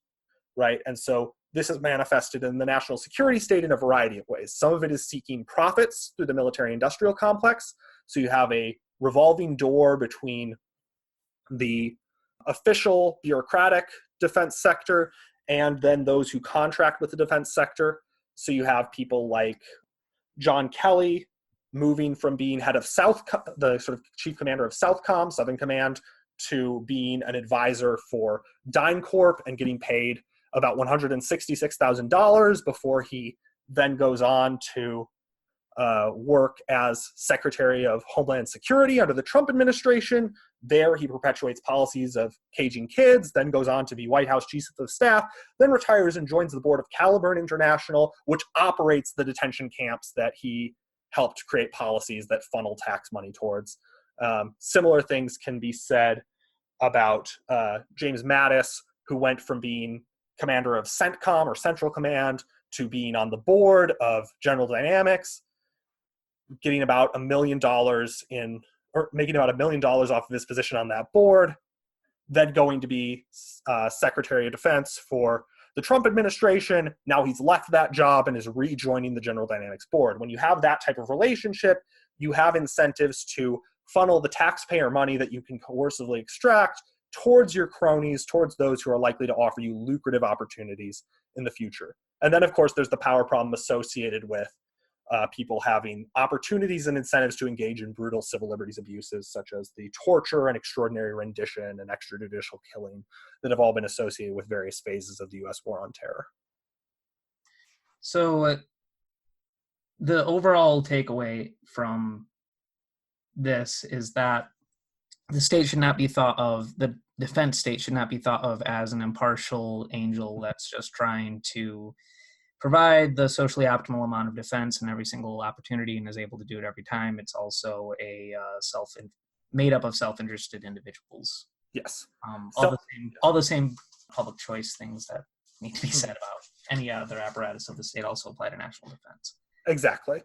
right? And so this is manifested in the national security state in a variety of ways. Some of it is seeking profits through the military-industrial complex. So you have a revolving door between the official bureaucratic defense sector and then those who contract with the defense sector. So you have people like John Kelly moving from being head of the sort of chief commander of Southcom, Southern Command, to being an advisor for DynCorp and getting paid about $166,000 before he then goes on to work as Secretary of Homeland Security under the Trump administration. There he perpetuates policies of caging kids, then goes on to be White House Chief of Staff, then retires and joins the board of Caliburn International, which operates the detention camps that he helped create policies that funnel tax money towards. Similar things can be said about James Mattis, who went from being commander of CENTCOM or Central Command to being on the board of General Dynamics, getting about $1 million making about $1 million off of his position on that board, then going to be Secretary of Defense for the Trump administration. Now he's left that job and is rejoining the General Dynamics board. When you have that type of relationship, you have incentives to funnel the taxpayer money that you can coercively extract towards your cronies, towards those who are likely to offer you lucrative opportunities in the future. And then, of course, there's the power problem associated with people having opportunities and incentives to engage in brutal civil liberties abuses, such as the torture and extraordinary rendition and extrajudicial killing that have all been associated with various phases of the U.S. war on terror. So the overall takeaway from this is that the state should not be thought of, the defense state should not be thought of as an impartial angel that's just trying to provide the socially optimal amount of defense in every single opportunity and is able to do it every time. It's also a made up of self-interested individuals. Yes. All the same public choice things that need to be said about any other apparatus of the state also apply to national defense. Exactly.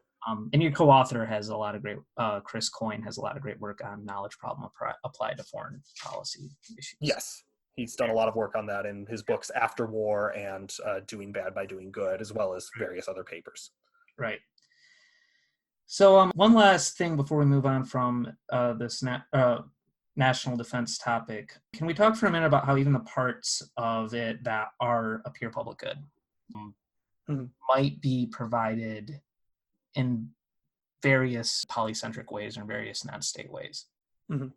And your co-author has a lot of great, Chris Coyne has a lot of great work on knowledge problem applied to foreign policy issues. Yes. He's done a lot of work on that in his books After War and Doing Bad by Doing Good, as well as various other papers. Right. So one last thing before we move on from this national defense topic. Can we talk for a minute about how even the parts of it that appear public good might be provided in various polycentric ways or in various non-state ways? Mm-hmm.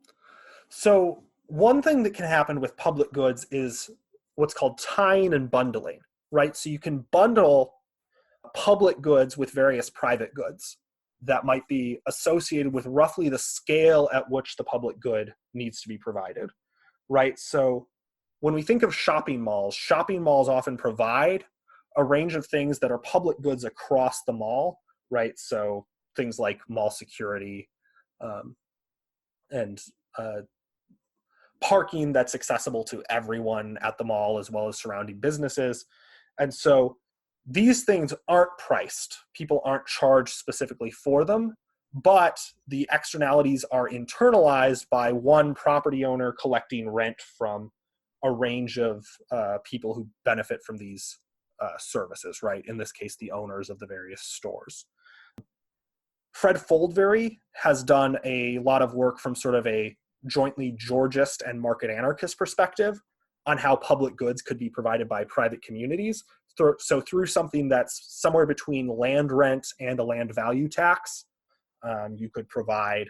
So one thing that can happen with public goods is what's called tying and bundling, right? So you can bundle public goods with various private goods that might be associated with roughly the scale at which the public good needs to be provided, right? So when we think of shopping malls often provide a range of things that are public goods across the mall, right? So things like mall security and parking that's accessible to everyone at the mall as well as surrounding businesses. And so these things aren't priced. People aren't charged specifically for them, but the externalities are internalized by one property owner collecting rent from a range of people who benefit from these services, right? In this case, the owners of the various stores. Fred Foldberry has done a lot of work from sort of a jointly Georgist and market anarchist perspective on how public goods could be provided by private communities. So through something that's somewhere between land rent and a land value tax, you could provide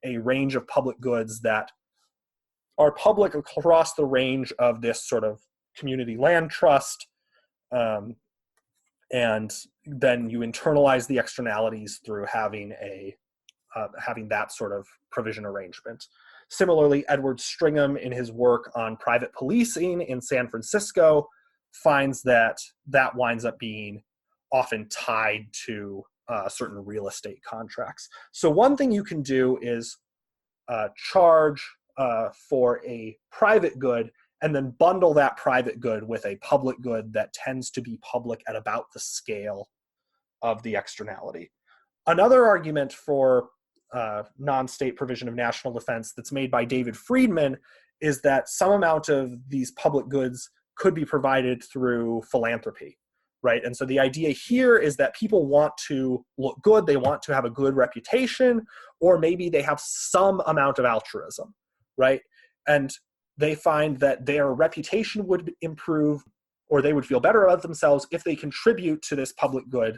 a range of public goods that are public across the range of this sort of community land trust. And then you internalize the externalities through having that sort of provision arrangement. Similarly, Edward Stringham, in his work on private policing in San Francisco, finds that winds up being often tied to certain real estate contracts. So one thing you can do is charge for a private good and then bundle that private good with a public good that tends to be public at about the scale of the externality. Another argument for non-state provision of national defense that's made by David Friedman is that some amount of these public goods could be provided through philanthropy, right? And so the idea here is that people want to look good, they want to have a good reputation, or maybe they have some amount of altruism, right? And they find that their reputation would improve, or they would feel better about themselves if they contribute to this public good,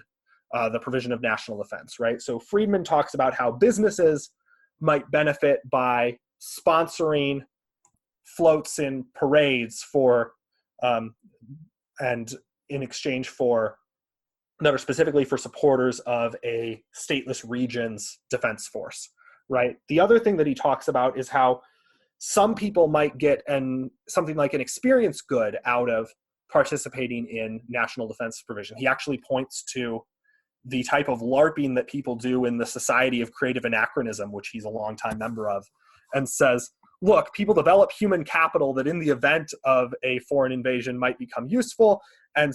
the provision of national defense, right? So Friedman talks about how businesses might benefit by sponsoring floats in parades and in exchange for, that are specifically for supporters of a stateless region's defense force, right? The other thing that he talks about is how some people might get something like an experience good out of participating in national defense provision. He actually points to the type of LARPing that people do in the Society of Creative Anachronism, which he's a longtime member of, and says, look, people develop human capital that in the event of a foreign invasion might become useful. And,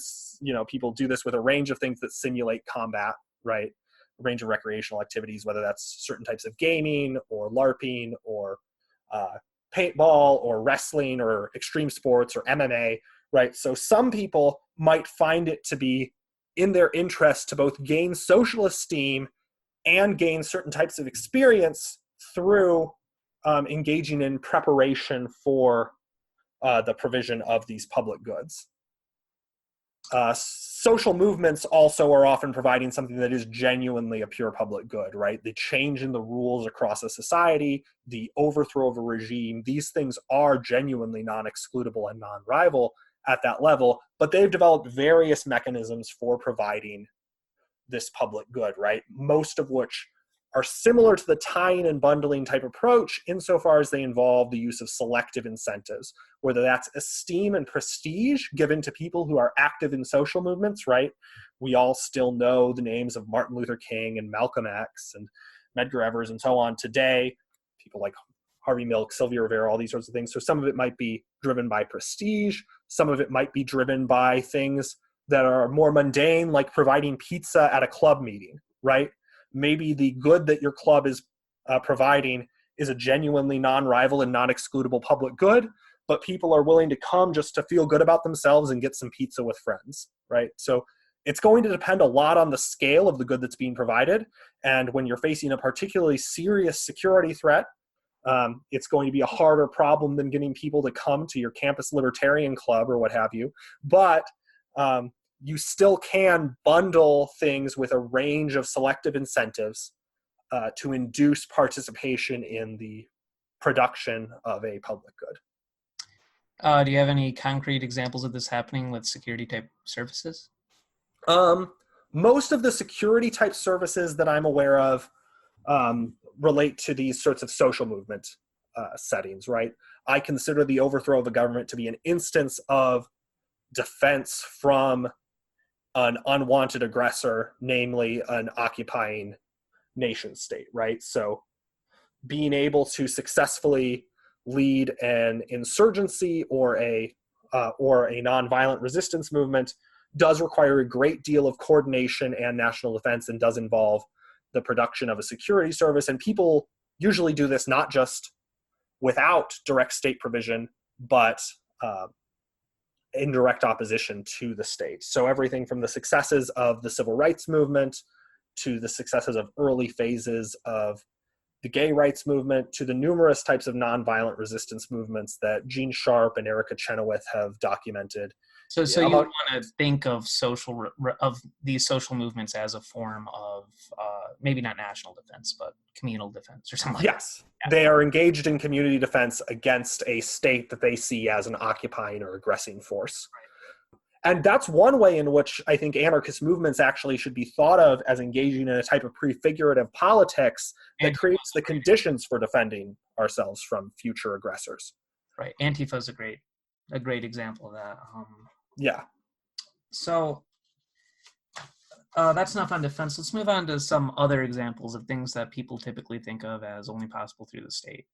people do this with a range of things that simulate combat, right? A range of recreational activities, whether that's certain types of gaming or LARPing or paintball or wrestling or extreme sports or MMA, right? So some people might find it to be in their interest to both gain social esteem and gain certain types of experience through engaging in preparation for the provision of these public goods. Social movements also are often providing something that is genuinely a pure public good, right? The change in the rules across a society, the overthrow of a regime, these things are genuinely non-excludable and non-rival at that level, but they've developed various mechanisms for providing this public good, right? Most of which are similar to the tying and bundling type approach insofar as they involve the use of selective incentives, whether that's esteem and prestige given to people who are active in social movements, right? We all still know the names of Martin Luther King and Malcolm X and Medgar Evers and so on today, people like Harvey Milk, Sylvia Rivera, all these sorts of things. So some of it might be driven by prestige. Some of it might be driven by things that are more mundane, like providing pizza at a club meeting, right? Maybe the good that your club is providing is a genuinely non-rival and non-excludable public good, but people are willing to come just to feel good about themselves and get some pizza with friends, right? So it's going to depend a lot on the scale of the good that's being provided. And when you're facing a particularly serious security threat, it's going to be a harder problem than getting people to come to your campus libertarian club or what have you. But you still can bundle things with a range of selective incentives to induce participation in the production of a public good. Do you have any concrete examples of this happening with security type services? Most of the security type services that I'm aware of relate to these sorts of social movement settings, right? I consider the overthrow of a government to be an instance of defense from an unwanted aggressor, namely an occupying nation state, right? So being able to successfully lead an insurgency or a nonviolent resistance movement does require a great deal of coordination and national defense, and does involve the production of a security service. And people usually do this not just without direct state provision, but in direct opposition to the state. So everything from the successes of the civil rights movement to the successes of early phases of the gay rights movement to the numerous types of nonviolent resistance movements that Gene Sharp and Erica Chenoweth have documented. So you would want to think of of these social movements as a form of maybe not national defense, but communal defense or something like yes, that. They are engaged in community defense against a state that they see as an occupying or aggressing force. Right. And that's one way in which I think anarchist movements actually should be thought of as engaging in a type of prefigurative politics that creates the conditions for defending ourselves from future aggressors. Right. Antifa is a great example of that. Yeah. So that's enough on defense. Let's move on to some other examples of things that people typically think of as only possible through the state.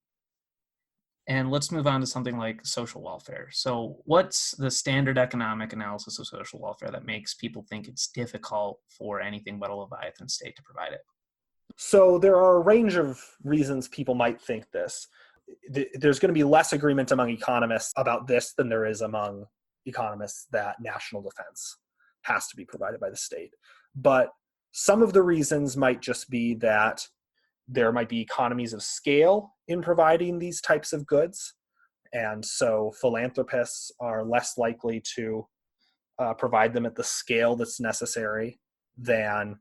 And let's move on to something like social welfare. So what's the standard economic analysis of social welfare that makes people think it's difficult for anything but a Leviathan state to provide it? So there are a range of reasons people might think this. There's going to be less agreement among economists about this than there is among economists that national defense has to be provided by the state. But some of the reasons might just be that there might be economies of scale in providing these types of goods. And so philanthropists are less likely to provide them at the scale that's necessary than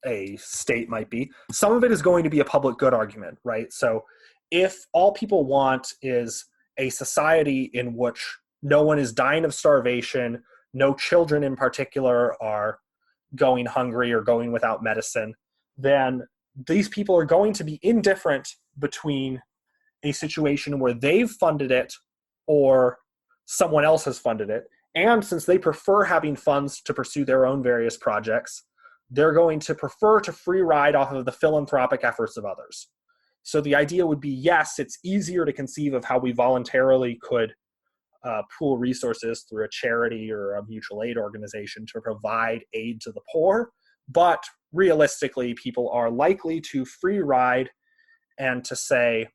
a state might be. Some of it is going to be a public good argument, right? So if all people want is a society in which no one is dying of starvation, no children in particular are going hungry or going without medicine, then these people are going to be indifferent between a situation where they've funded it or someone else has funded it. And since they prefer having funds to pursue their own various projects, they're going to prefer to free ride off of the philanthropic efforts of others. So the idea would be, yes, it's easier to conceive of how we voluntarily could pool resources through a charity or a mutual aid organization to provide aid to the poor. But realistically, people are likely to free ride and to say,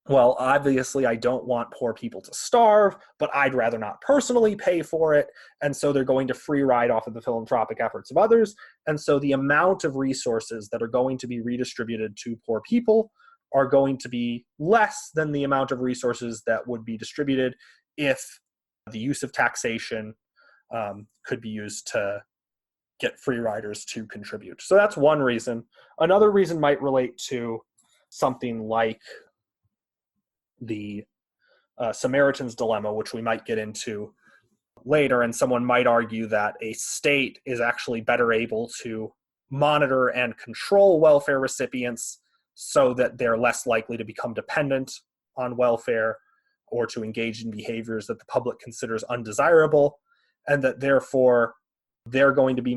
well, obviously I don't want poor people to starve, but I'd rather not personally pay for it. And so they're going to free ride off of the philanthropic efforts of others. And so the amount of resources that are going to be redistributed to poor people are going to be less than the amount of resources that would be distributed if the use of taxation could be used to get free riders to contribute. So that's one reason. Another reason might relate to something like the Samaritan's dilemma, which we might get into later, and someone might argue that a state is actually better able to monitor and control welfare recipients so that they're less likely to become dependent on welfare or to engage in behaviors that the public considers undesirable, and that therefore they're going to be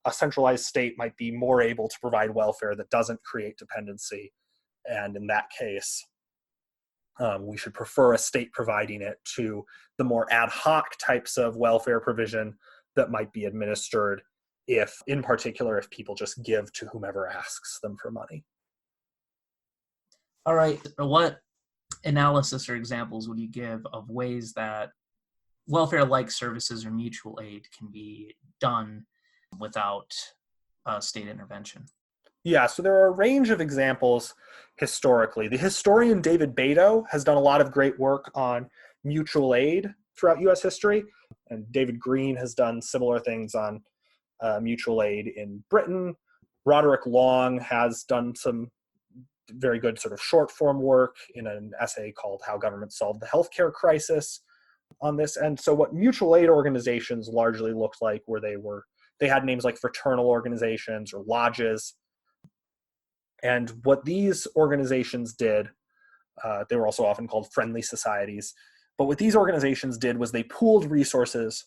a centralized state might be more able to provide welfare that doesn't create dependency. And in that case, we should prefer a state providing it to the more ad hoc types of welfare provision that might be administered if people just give to whomever asks them for money. All right. What analysis or examples would you give of ways that welfare-like services or mutual aid can be done without state intervention? Yeah, so there are a range of examples historically. The historian David Beto has done a lot of great work on mutual aid throughout U.S. history, and David Green has done similar things on mutual aid in Britain. Roderick Long has done some very good sort of short form work in an essay called How Government Solved the Healthcare Crisis on this. And so what mutual aid organizations largely looked like they had names like fraternal organizations or lodges. And what these organizations did, they were also often called friendly societies, but what these organizations did was they pooled resources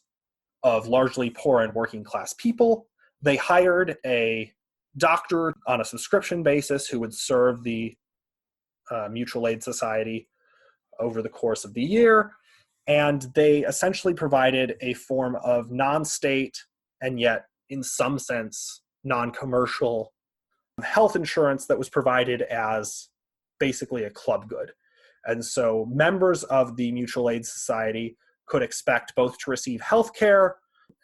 of largely poor and working class people. They hired a doctor on a subscription basis who would serve the mutual aid society over the course of the year. And they essentially provided a form of non-state and yet, in some sense, non-commercial health insurance that was provided as basically a club good. And so members of the mutual aid society could expect both to receive health care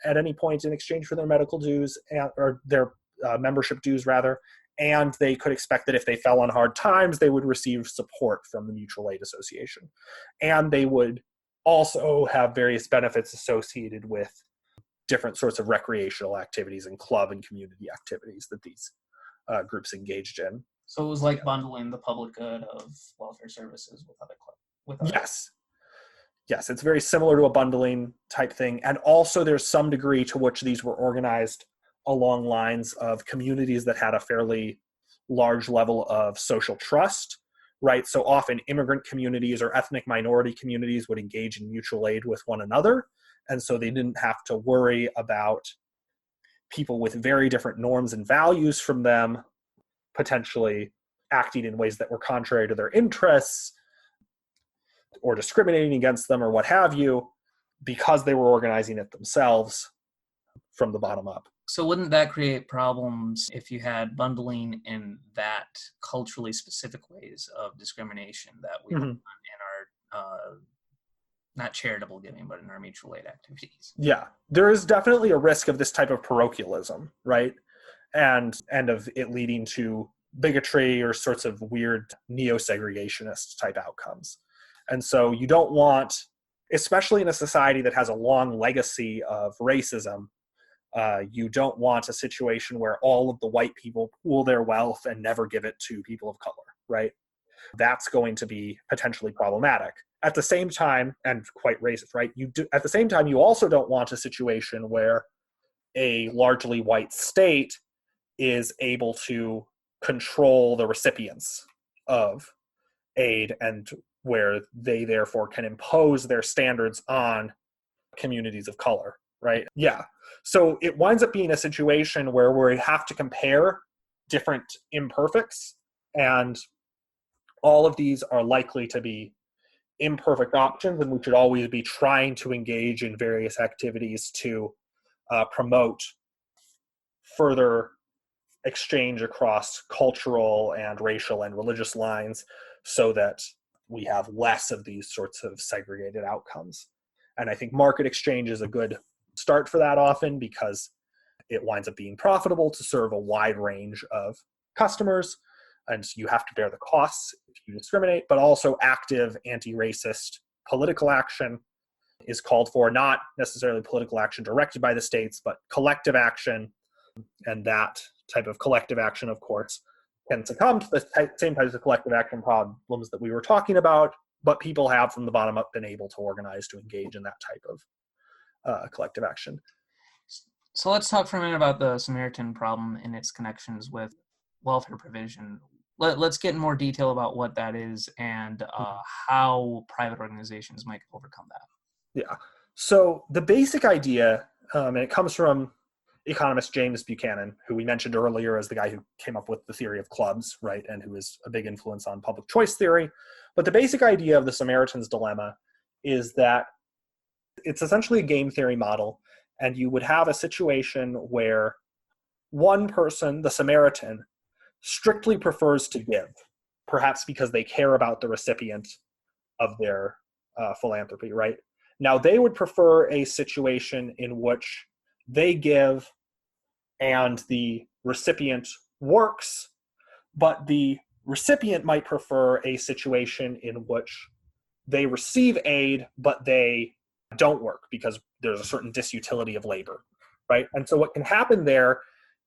at any point in exchange for their medical dues or their membership dues rather, and they could expect that if they fell on hard times, they would receive support from the Mutual Aid Association. And they would also have various benefits associated with different sorts of recreational activities and club and community activities that these groups engaged in. So it was like bundling the public good of welfare services with other. Yes, it's very similar to a bundling type thing. And also there's some degree to which these were organized along lines of communities that had a fairly large level of social trust, right? So often immigrant communities or ethnic minority communities would engage in mutual aid with one another. And so they didn't have to worry about people with very different norms and values from them potentially acting in ways that were contrary to their interests or discriminating against them or what have you, because they were organizing it themselves from the bottom up. So wouldn't that create problems if you had bundling in that culturally specific ways of discrimination that we want in our, not charitable giving, but in our mutual aid activities? Yeah, there is definitely a risk of this type of parochialism, right? And of it leading to bigotry or sorts of weird neo-segregationist type outcomes. And so you don't want, especially in a society that has a long legacy of racism, you don't want a situation where all of the white people pool their wealth and never give it to people of color, right? That's going to be potentially problematic. At the same time, and quite racist, right? At the same time, you also don't want a situation where a largely white state is able to control the recipients of aid and where they therefore can impose their standards on communities of color, right? Yeah. So it winds up being a situation where we have to compare different imperfects, and all of these are likely to be imperfect options, and we should always be trying to engage in various activities to promote further exchange across cultural and racial and religious lines so that we have less of these sorts of segregated outcomes. And I think market exchange is a good start for that often because it winds up being profitable to serve a wide range of customers, and you have to bear the costs if you discriminate, but also active anti-racist political action is called for, not necessarily political action directed by the states, but collective action. And that type of collective action, of course, can succumb to the same types of collective action problems that we were talking about, but people have from the bottom up been able to organize to engage in that type of collective action. So let's talk for a minute about the Samaritan problem and its connections with welfare provision. Let's get in more detail about what that is and how private organizations might overcome that. Yeah. So the basic idea, and it comes from economist James Buchanan, who we mentioned earlier as the guy who came up with the theory of clubs, right, and who is a big influence on public choice theory. But the basic idea of the Samaritan's dilemma is that it's essentially a game theory model, and you would have a situation where one person, the Samaritan, strictly prefers to give, perhaps because they care about the recipient of their philanthropy, right? Now, they would prefer a situation in which they give and the recipient works, but the recipient might prefer a situation in which they receive aid, but they don't work because there's a certain disutility of labor, right? And so what can happen there,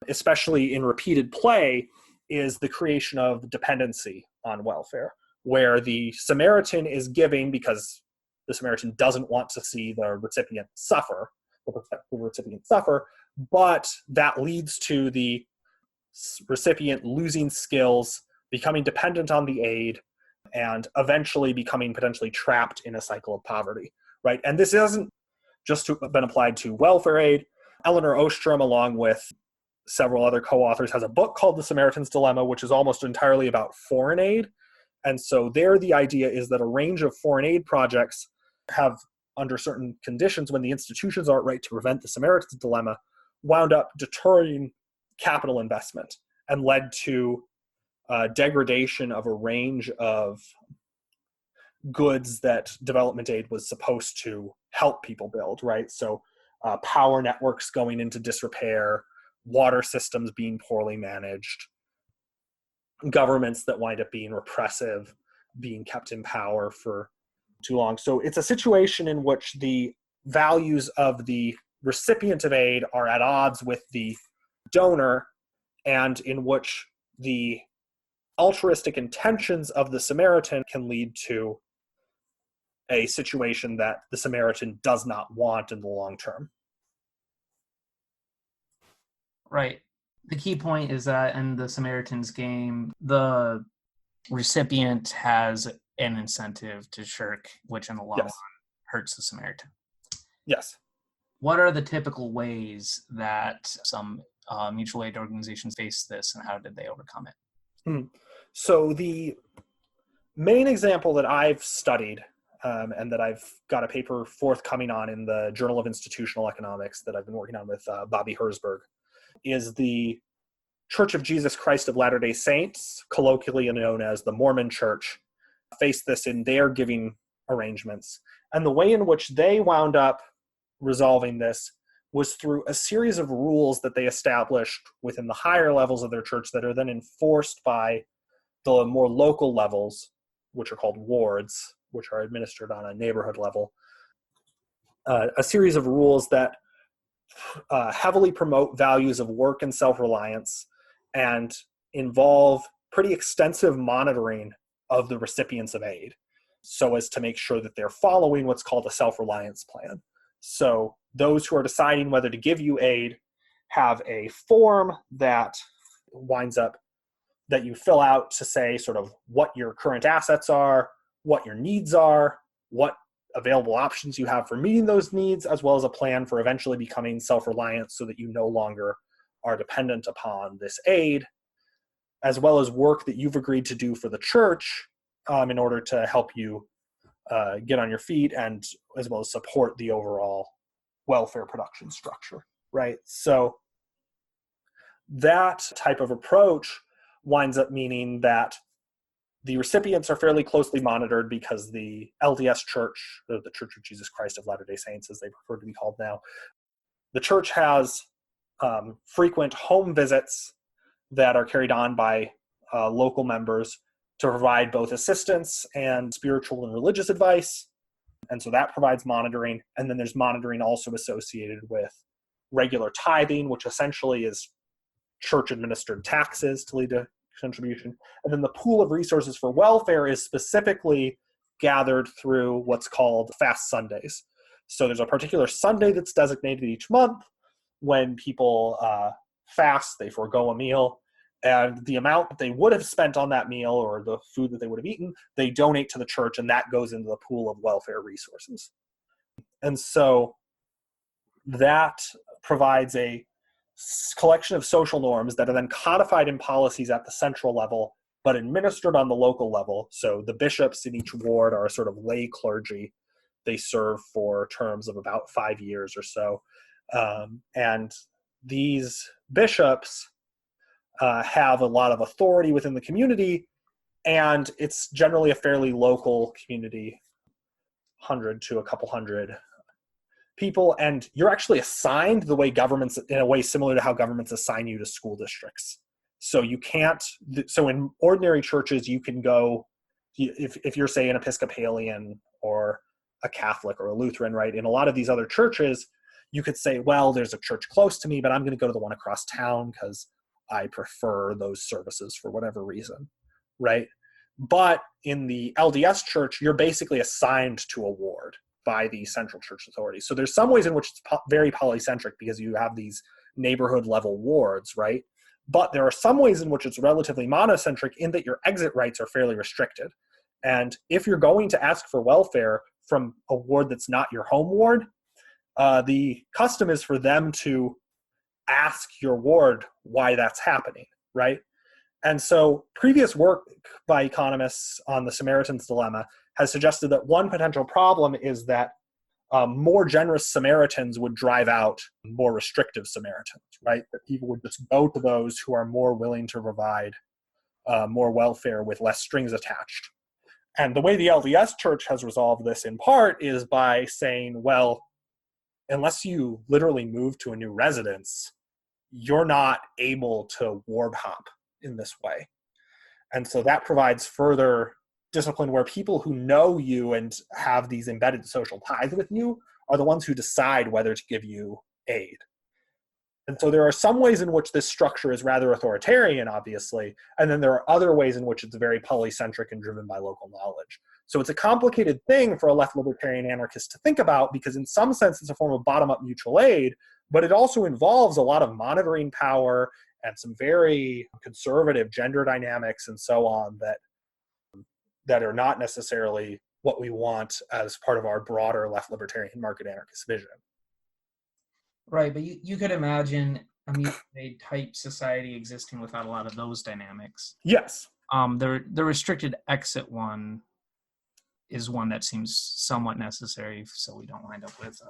especially in repeated play, is the creation of dependency on welfare, where the Samaritan is giving because the Samaritan doesn't want to see the recipient suffer, but that leads to the recipient losing skills, becoming dependent on the aid, and eventually becoming potentially trapped in a cycle of poverty, right? And this hasn't just been applied to welfare aid. Elinor Ostrom, along with several other co-authors, has a book called The Samaritan's Dilemma, which is almost entirely about foreign aid. And so there the idea is that a range of foreign aid projects have, under certain conditions, when the institutions aren't right to prevent the Samaritan's Dilemma, wound up deterring capital investment and led to degradation of a range of goods that development aid was supposed to help people build, right? So power networks going into disrepair, water systems being poorly managed, governments that wind up being repressive, being kept in power for too long. So it's a situation in which the values of the recipient of aid are at odds with the donor, and in which the altruistic intentions of the Samaritan can lead to a situation that the Samaritan does not want in the long term. Right. The key point is that in the Samaritan's game, the recipient has an incentive to shirk, which in the long run hurts the Samaritan. Yes. What are the typical ways that some mutual aid organizations face this, and how did they overcome it? So the main example that I've studied, and that I've got a paper forthcoming on in the Journal of Institutional Economics that I've been working on with Bobby Herzberg, is the Church of Jesus Christ of Latter-day Saints, colloquially known as the Mormon Church, faced this in their giving arrangements. And the way in which they wound up resolving this was through a series of rules that they established within the higher levels of their church that are then enforced by the more local levels, which are called wards, which are administered on a neighborhood level. A series of rules that heavily promote values of work and self-reliance and involve pretty extensive monitoring of the recipients of aid so as to make sure that they're following what's called a self-reliance plan. So those who are deciding whether to give you aid have a form that winds up that you fill out to say sort of what your current assets are, what your needs are, what available options you have for meeting those needs, as well as a plan for eventually becoming self-reliant so that you no longer are dependent upon this aid, as well as work that you've agreed to do for the church in order to help you get on your feet, and as well as support the overall welfare production structure, right? So that type of approach winds up meaning that the recipients are fairly closely monitored because the LDS Church, or the Church of Jesus Christ of Latter-day Saints, as they prefer to be called now, the church has frequent home visits that are carried on by local members to provide both assistance and spiritual and religious advice. And so that provides monitoring. And then there's monitoring also associated with regular tithing, which essentially is church-administered taxes to lead to contribution. And then the pool of resources for welfare is specifically gathered through what's called fast Sundays. So there's a particular Sunday that's designated each month when people fast, they forego a meal, and the amount that they would have spent on that meal or the food that they would have eaten, they donate to the church, and that goes into the pool of welfare resources. And so that provides a collection of social norms that are then codified in policies at the central level, but administered on the local level. So the bishops in each ward are a sort of lay clergy. They serve for terms of about 5 years or so. And these bishops have a lot of authority within the community, and it's generally a fairly local community, 100 to a couple hundred people, and you're actually assigned the way governments, in a way similar to how governments assign you to school districts. So you can't, so in ordinary churches, you can go, if you're, say, an Episcopalian or a Catholic or a Lutheran, right? In a lot of these other churches, you could say, well, there's a church close to me, but I'm going to go to the one across town because I prefer those services for whatever reason, right? But in the LDS church, you're basically assigned to a ward by the central church authority. So there's some ways in which it's very polycentric because you have these neighborhood level wards, right? But there are some ways in which it's relatively monocentric in that your exit rights are fairly restricted. And if you're going to ask for welfare from a ward that's not your home ward, the custom is for them to ask your ward why that's happening, right? And so previous work by economists on the Samaritan's dilemma has suggested that one potential problem is that more generous Samaritans would drive out more restrictive Samaritans, right? That people would just go to those who are more willing to provide more welfare with less strings attached. And the way the LDS Church has resolved this in part is by saying, well, unless you literally move to a new residence, you're not able to ward hop in this way. And so that provides further discipline where people who know you and have these embedded social ties with you are the ones who decide whether to give you aid. And so there are some ways in which this structure is rather authoritarian, obviously, and then there are other ways in which it's very polycentric and driven by local knowledge. So it's a complicated thing for a left libertarian anarchist to think about, because in some sense it's a form of bottom-up mutual aid, but it also involves a lot of monitoring power and some very conservative gender dynamics and so on that are not necessarily what we want as part of our broader left libertarian market anarchist vision. Right, but you could imagine a mutual aid type society existing without a lot of those dynamics. Yes. The restricted exit one is one that seems somewhat necessary, so we don't wind up with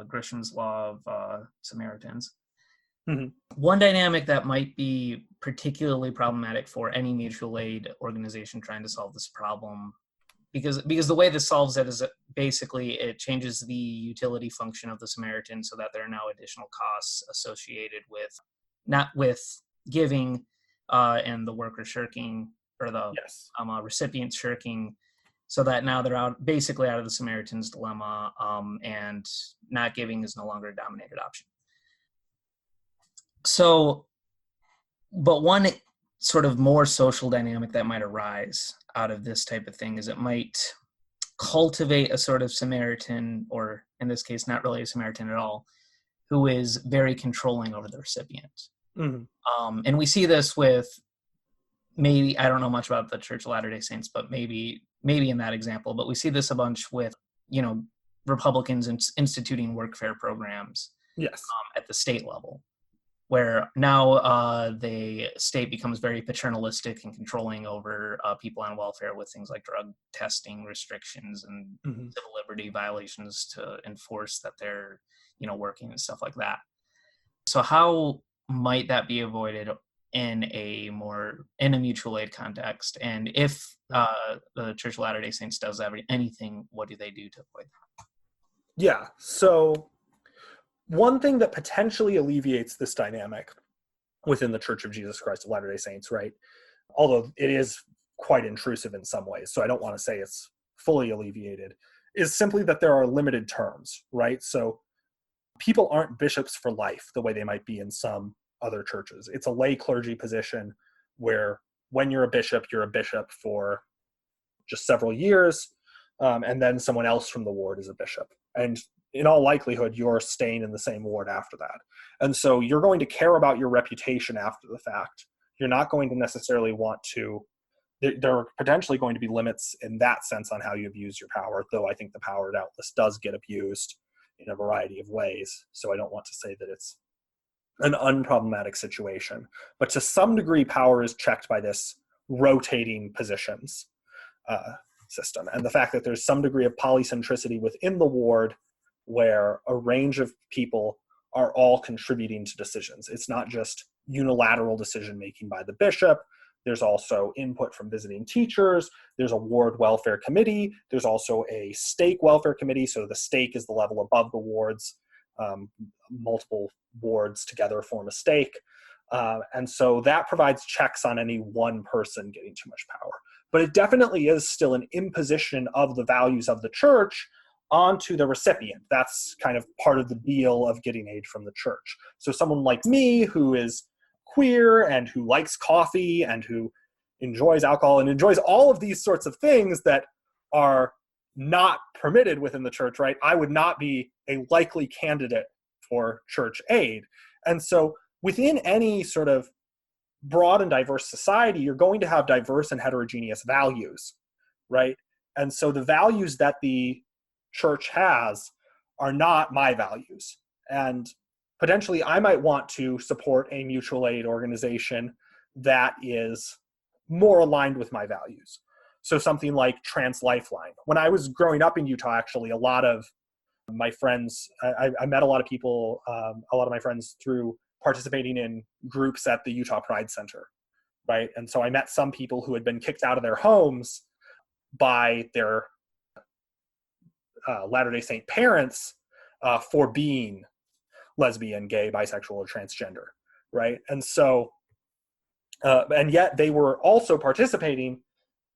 Grisham's law of Samaritans. Mm-hmm. One dynamic that might be particularly problematic for any mutual aid organization trying to solve this problem, because the way this solves it is basically it changes the utility function of the Samaritan so that there are now additional costs associated with not with giving and the worker shirking, or the Yes. Recipient shirking, so that now they're basically out of the Samaritan's dilemma, and not giving is no longer a dominated option. So, but one sort of more social dynamic that might arise out of this type of thing is it might cultivate a sort of Samaritan, or in this case, not really a Samaritan at all, who is very controlling over the recipient. Mm-hmm. And we see this with, maybe, I don't know much about the Church of Latter-day Saints, but maybe in that example, but we see this a bunch with, Republicans instituting workfare programs. Yes. At the state level, where now the state becomes very paternalistic and controlling over people on welfare with things like drug testing restrictions and Mm-hmm. civil liberty violations to enforce that they're, working and stuff like that. So how might that be avoided in a mutual aid context? And if the Church of Latter-day Saints does anything, what do they do to avoid that? Yeah. So one thing that potentially alleviates this dynamic within the Church of Jesus Christ of Latter-day Saints, right, although it is quite intrusive in some ways, so I don't want to say it's fully alleviated, is simply that there are limited terms, right? So people aren't bishops for life the way they might be in some other churches. It's a lay clergy position where when you're a bishop for just several years, and then someone else from the ward is a bishop. And in all likelihood, you're staying in the same ward after that. And so you're going to care about your reputation after the fact. You're not going to necessarily want to, there are potentially going to be limits in that sense on how you abuse your power, though I think the power doubtless does get abused in a variety of ways. So I don't want to say that it's an unproblematic situation. But to some degree, power is checked by this rotating positions system. And the fact that there's some degree of polycentricity within the ward where a range of people are all contributing to decisions. It's not just unilateral decision-making by the bishop. There's also input from visiting teachers. There's a ward welfare committee. There's also a stake welfare committee. So the stake is the level above the wards. Multiple wards together form a stake. And so that provides checks on any one person getting too much power. But it definitely is still an imposition of the values of the church onto the recipient. That's kind of part of the deal of getting aid from the church. So someone like me who is queer and who likes coffee and who enjoys alcohol and enjoys all of these sorts of things that are not permitted within the church, right? I would not be a likely candidate for church aid. And so within any sort of broad and diverse society, you're going to have diverse and heterogeneous values, right? And so the values that the church has are not my values. And potentially I might want to support a mutual aid organization that is more aligned with my values. So something like Trans Lifeline. When I was growing up in Utah, actually, a lot of my friends, I met a lot of people, a lot of my friends through participating in groups at the Utah Pride Center, right? And so I met some people who had been kicked out of their homes by their Latter-day Saint parents for being lesbian, gay, bisexual, or transgender, right? And so And yet they were also participating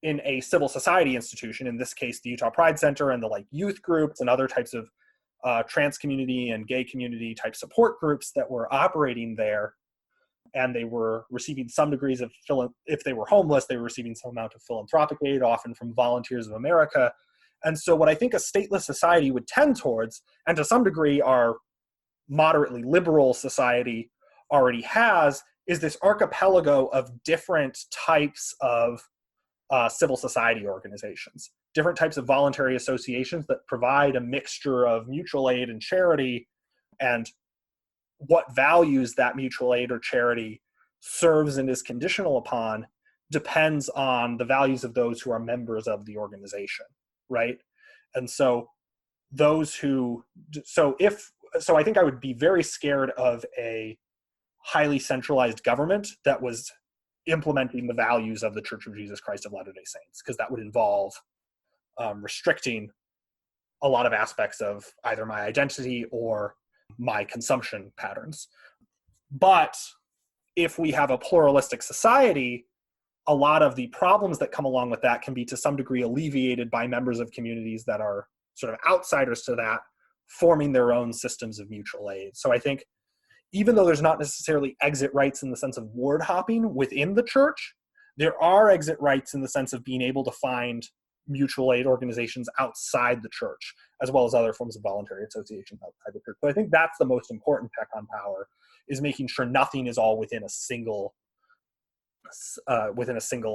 in a civil society institution, in this case, the Utah Pride Center and the like youth groups and other types of trans community and gay community type support groups that were operating there. And they were receiving some degrees of, if they were homeless, they were receiving some amount of philanthropic aid, often from Volunteers of America. And so what I think a stateless society would tend towards, and to some degree our moderately liberal society already has, is this archipelago of different types of civil society organizations, different types of voluntary associations that provide a mixture of mutual aid and charity, and what values that mutual aid or charity serves and is conditional upon depends on the values of those who are members of the organization, right? And so so I think I would be very scared of a highly centralized government that was implementing the values of the Church of Jesus Christ of Latter-day Saints, because that would involve restricting a lot of aspects of either my identity or my consumption patterns. But if we have a pluralistic society, a lot of the problems that come along with that can be to some degree alleviated by members of communities that are sort of outsiders to that, forming their own systems of mutual aid. So I think even though there's not necessarily exit rights in the sense of ward hopping within the church, there are exit rights in the sense of being able to find mutual aid organizations outside the church, as well as other forms of voluntary associations outside the church. So I think that's the most important check on power, is making sure nothing is all within a single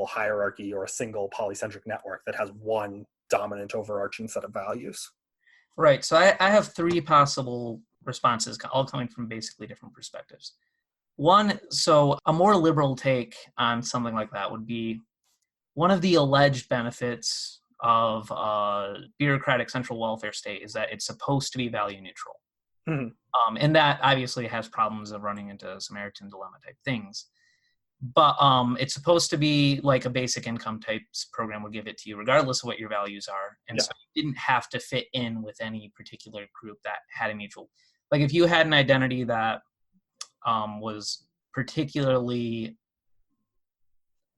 hierarchy or a single polycentric network that has one dominant overarching set of values. Right. So I have three possible responses, all coming from basically different perspectives. One, so a more liberal take on something like that would be, one of the alleged benefits of a bureaucratic central welfare state is that it's supposed to be value neutral. Mm-hmm. And that obviously has problems of running into Samaritan dilemma type things. But it's supposed to be like a basic income type program would give it to you, regardless of what your values are. And so you didn't have to fit in with any particular group that had a mutual. Like if you had an identity that was particularly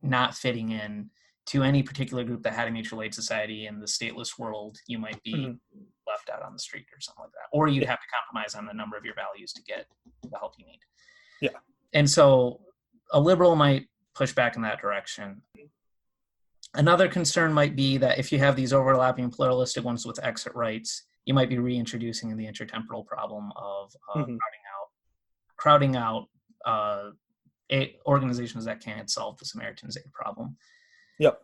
not fitting in to any particular group that had a mutual aid society in the stateless world, you might be left out on the street or something like that. Or you'd have to compromise on the number of your values to get the help you need. Yeah. And so a liberal might push back in that direction. Another concern might be that if you have these overlapping pluralistic ones with exit rights, you might be reintroducing the intertemporal problem of crowding out organizations that can't solve the Samaritan's aid problem. Yep.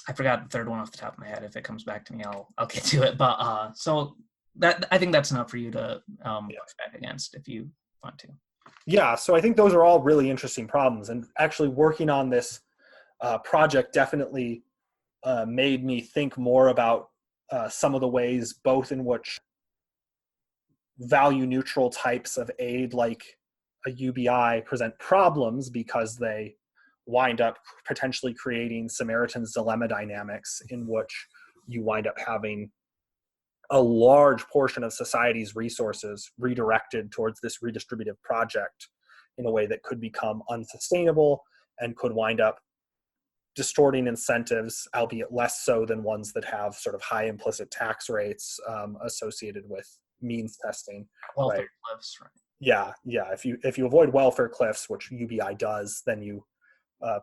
I forgot the third one off the top of my head. If it comes back to me, I'll get to it. But so that, I think that's enough for you to push back against if you want to. Yeah, so I think those are all really interesting problems. And actually working on this project definitely made me think more about some of the ways both in which value neutral types of aid like a UBI present problems, because they wind up potentially creating Samaritan's dilemma dynamics in which you wind up having a large portion of society's resources redirected towards this redistributive project in a way that could become unsustainable and could wind up distorting incentives, albeit less so than ones that have sort of high implicit tax rates associated with means testing. Welfare cliffs, right? Yeah. If you avoid welfare cliffs, which UBI does, then you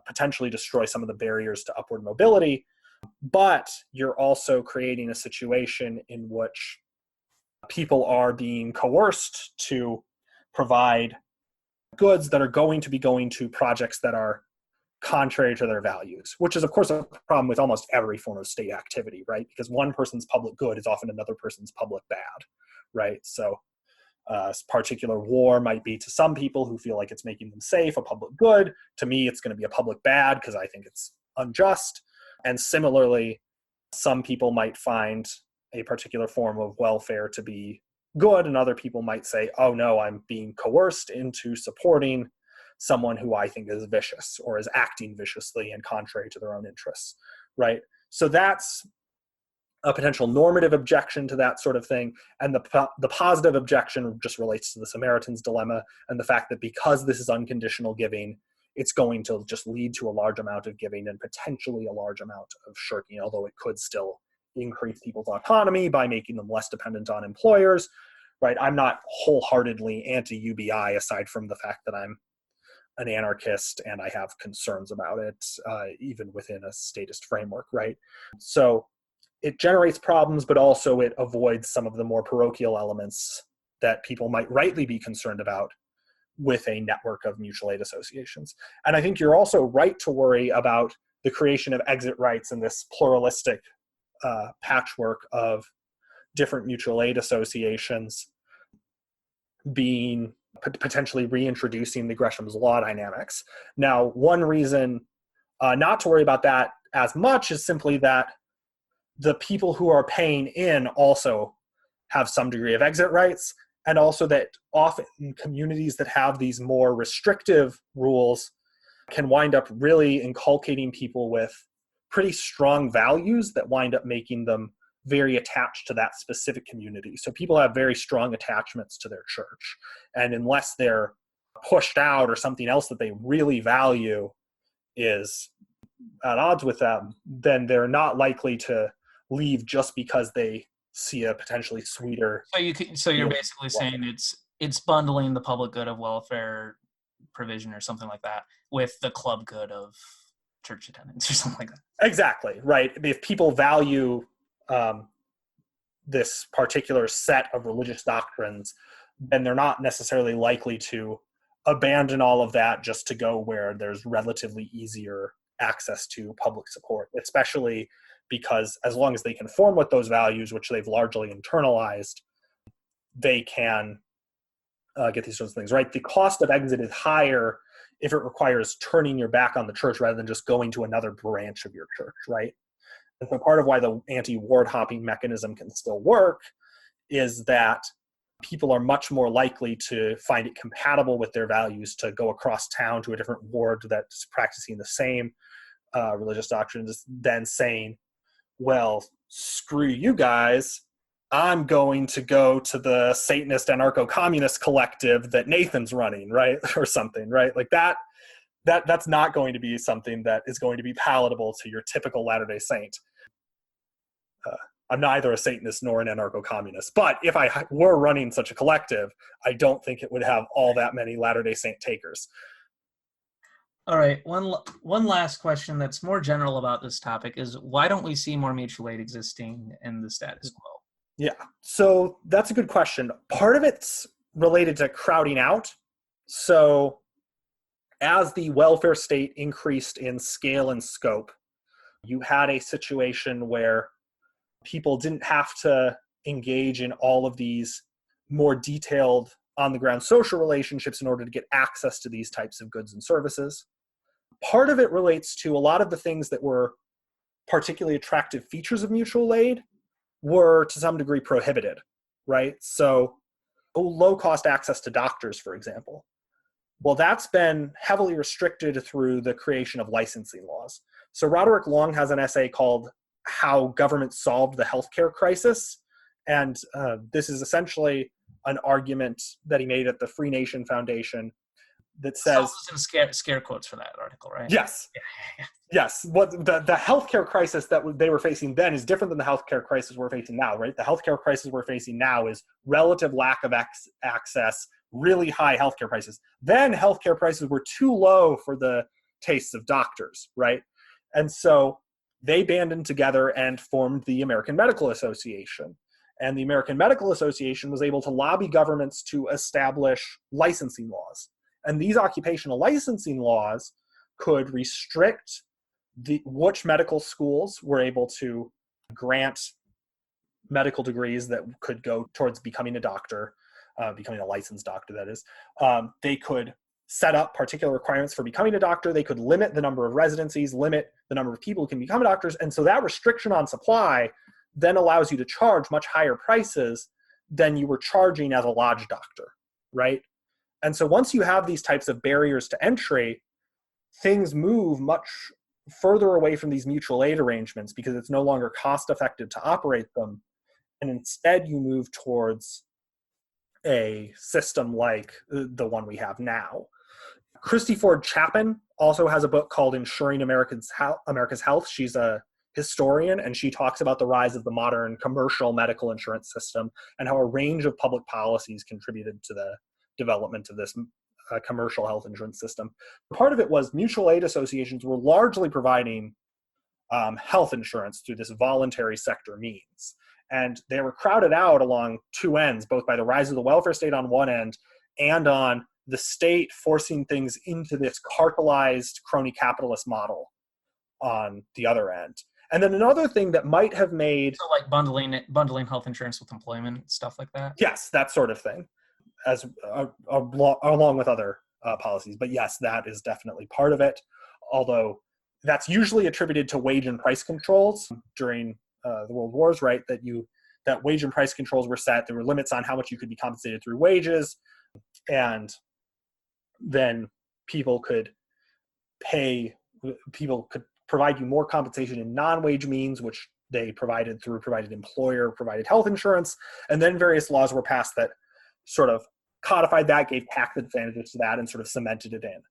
potentially destroy some of the barriers to upward mobility. But you're also creating a situation in which people are being coerced to provide goods that are going to be going to projects that are contrary to their values, which is, of course, a problem with almost every form of state activity, right? Because one person's public good is often another person's public bad, right? So particular war might be to some people who feel like it's making them safe, a public good. To me, it's going to be a public bad because I think it's unjust. And similarly, some people might find a particular form of welfare to be good, and other people might say, oh no, I'm being coerced into supporting someone who I think is vicious or is acting viciously and contrary to their own interests, right? So that's a potential normative objection to that sort of thing. And the positive objection just relates to the Samaritan's dilemma and the fact that because this is unconditional giving, it's going to just lead to a large amount of giving and potentially a large amount of shirking, although it could still increase people's autonomy by making them less dependent on employers, right? I'm not wholeheartedly anti-UBI, aside from the fact that I'm an anarchist and I have concerns about it, even within a statist framework, right? So it generates problems, but also it avoids some of the more parochial elements that people might rightly be concerned about with a network of mutual aid associations. And I think you're also right to worry about the creation of exit rights and this pluralistic patchwork of different mutual aid associations being potentially reintroducing the Gresham's law dynamics. Now, one reason not to worry about that as much is simply that the people who are paying in also have some degree of exit rights, and also that often communities that have these more restrictive rules can wind up really inculcating people with pretty strong values that wind up making them very attached to that specific community. So people have very strong attachments to their church. And unless they're pushed out or something else that they really value is at odds with them, then they're not likely to leave just because they see a potentially sweeter. So you're basically saying it's bundling the public good of welfare provision or something like that with the club good of church attendance or something like that. Exactly, right. If people value this particular set of religious doctrines, then they're not necessarily likely to abandon all of that just to go where there's relatively easier access to public support, especially because as long as they conform with those values, which they've largely internalized, they can get these sorts of things, right? The cost of exit is higher if it requires turning your back on the church rather than just going to another branch of your church, right? And so part of why the anti-ward hopping mechanism can still work is that people are much more likely to find it compatible with their values to go across town to a different ward that's practicing the same religious doctrines than saying, well, screw you guys, I'm going to go to the Satanist anarcho-communist collective that Nathan's running, right? Or something, right? Like that's not going to be something that is going to be palatable to your typical Latter-day Saint. I'm neither a Satanist nor an anarcho-communist, but if I were running such a collective, I don't think it would have all that many Latter-day Saint takers. All right, one last question that's more general about this topic is, why don't we see more mutual aid existing in the status quo? Yeah, so that's a good question. Part of it's related to crowding out. So as the welfare state increased in scale and scope, you had a situation where people didn't have to engage in all of these more detailed on-the-ground social relationships in order to get access to these types of goods and services. Part of it relates to a lot of the things that were particularly attractive features of mutual aid were to some degree prohibited, right? So low-cost access to doctors, for example. Well, that's been heavily restricted through the creation of licensing laws. So Roderick Long has an essay called How Government Solved the Healthcare Crisis. And this is essentially an argument that he made at the Free Nation Foundation that says... Some scare quotes for that article, right? Yes. Yes. What the healthcare crisis that they were facing then is different than the healthcare crisis we're facing now, right? The healthcare crisis we're facing now is relative lack of access, really high healthcare prices. Then healthcare prices were too low for the tastes of doctors, right? And so they banded together and formed the American Medical Association. And the American Medical Association was able to lobby governments to establish licensing laws. And these occupational licensing laws could restrict which medical schools were able to grant medical degrees that could go towards becoming a doctor, becoming a licensed doctor, that is. They could set up particular requirements for becoming a doctor. They could limit the number of residencies, limit the number of people who can become doctors. And so that restriction on supply then allows you to charge much higher prices than you were charging as a lodge doctor, right? And so once you have these types of barriers to entry, things move much further away from these mutual aid arrangements because it's no longer cost effective to operate them. And instead you move towards a system like the one we have now. Christy Ford Chapin also has a book called Ensuring America's Health. She's a historian, and she talks about the rise of the modern commercial medical insurance system and how a range of public policies contributed to the development of this commercial health insurance system. Part of it was mutual aid associations were largely providing health insurance through this voluntary sector means. And they were crowded out along two ends, both by the rise of the welfare state on one end and on the state forcing things into this cartelized crony capitalist model on the other end. And then another thing that might have made... So like bundling health insurance with employment, stuff like that? Yes, that sort of thing, as along with other policies. But yes, that is definitely part of it, although that's usually attributed to wage and price controls during the World Wars, right? That wage and price controls were set. There were limits on how much you could be compensated through wages, and then people could provide you more compensation in non-wage means, which they provided through provided health insurance. And then various laws were passed that sort of codified that, gave tax advantages to that, and sort of cemented it in.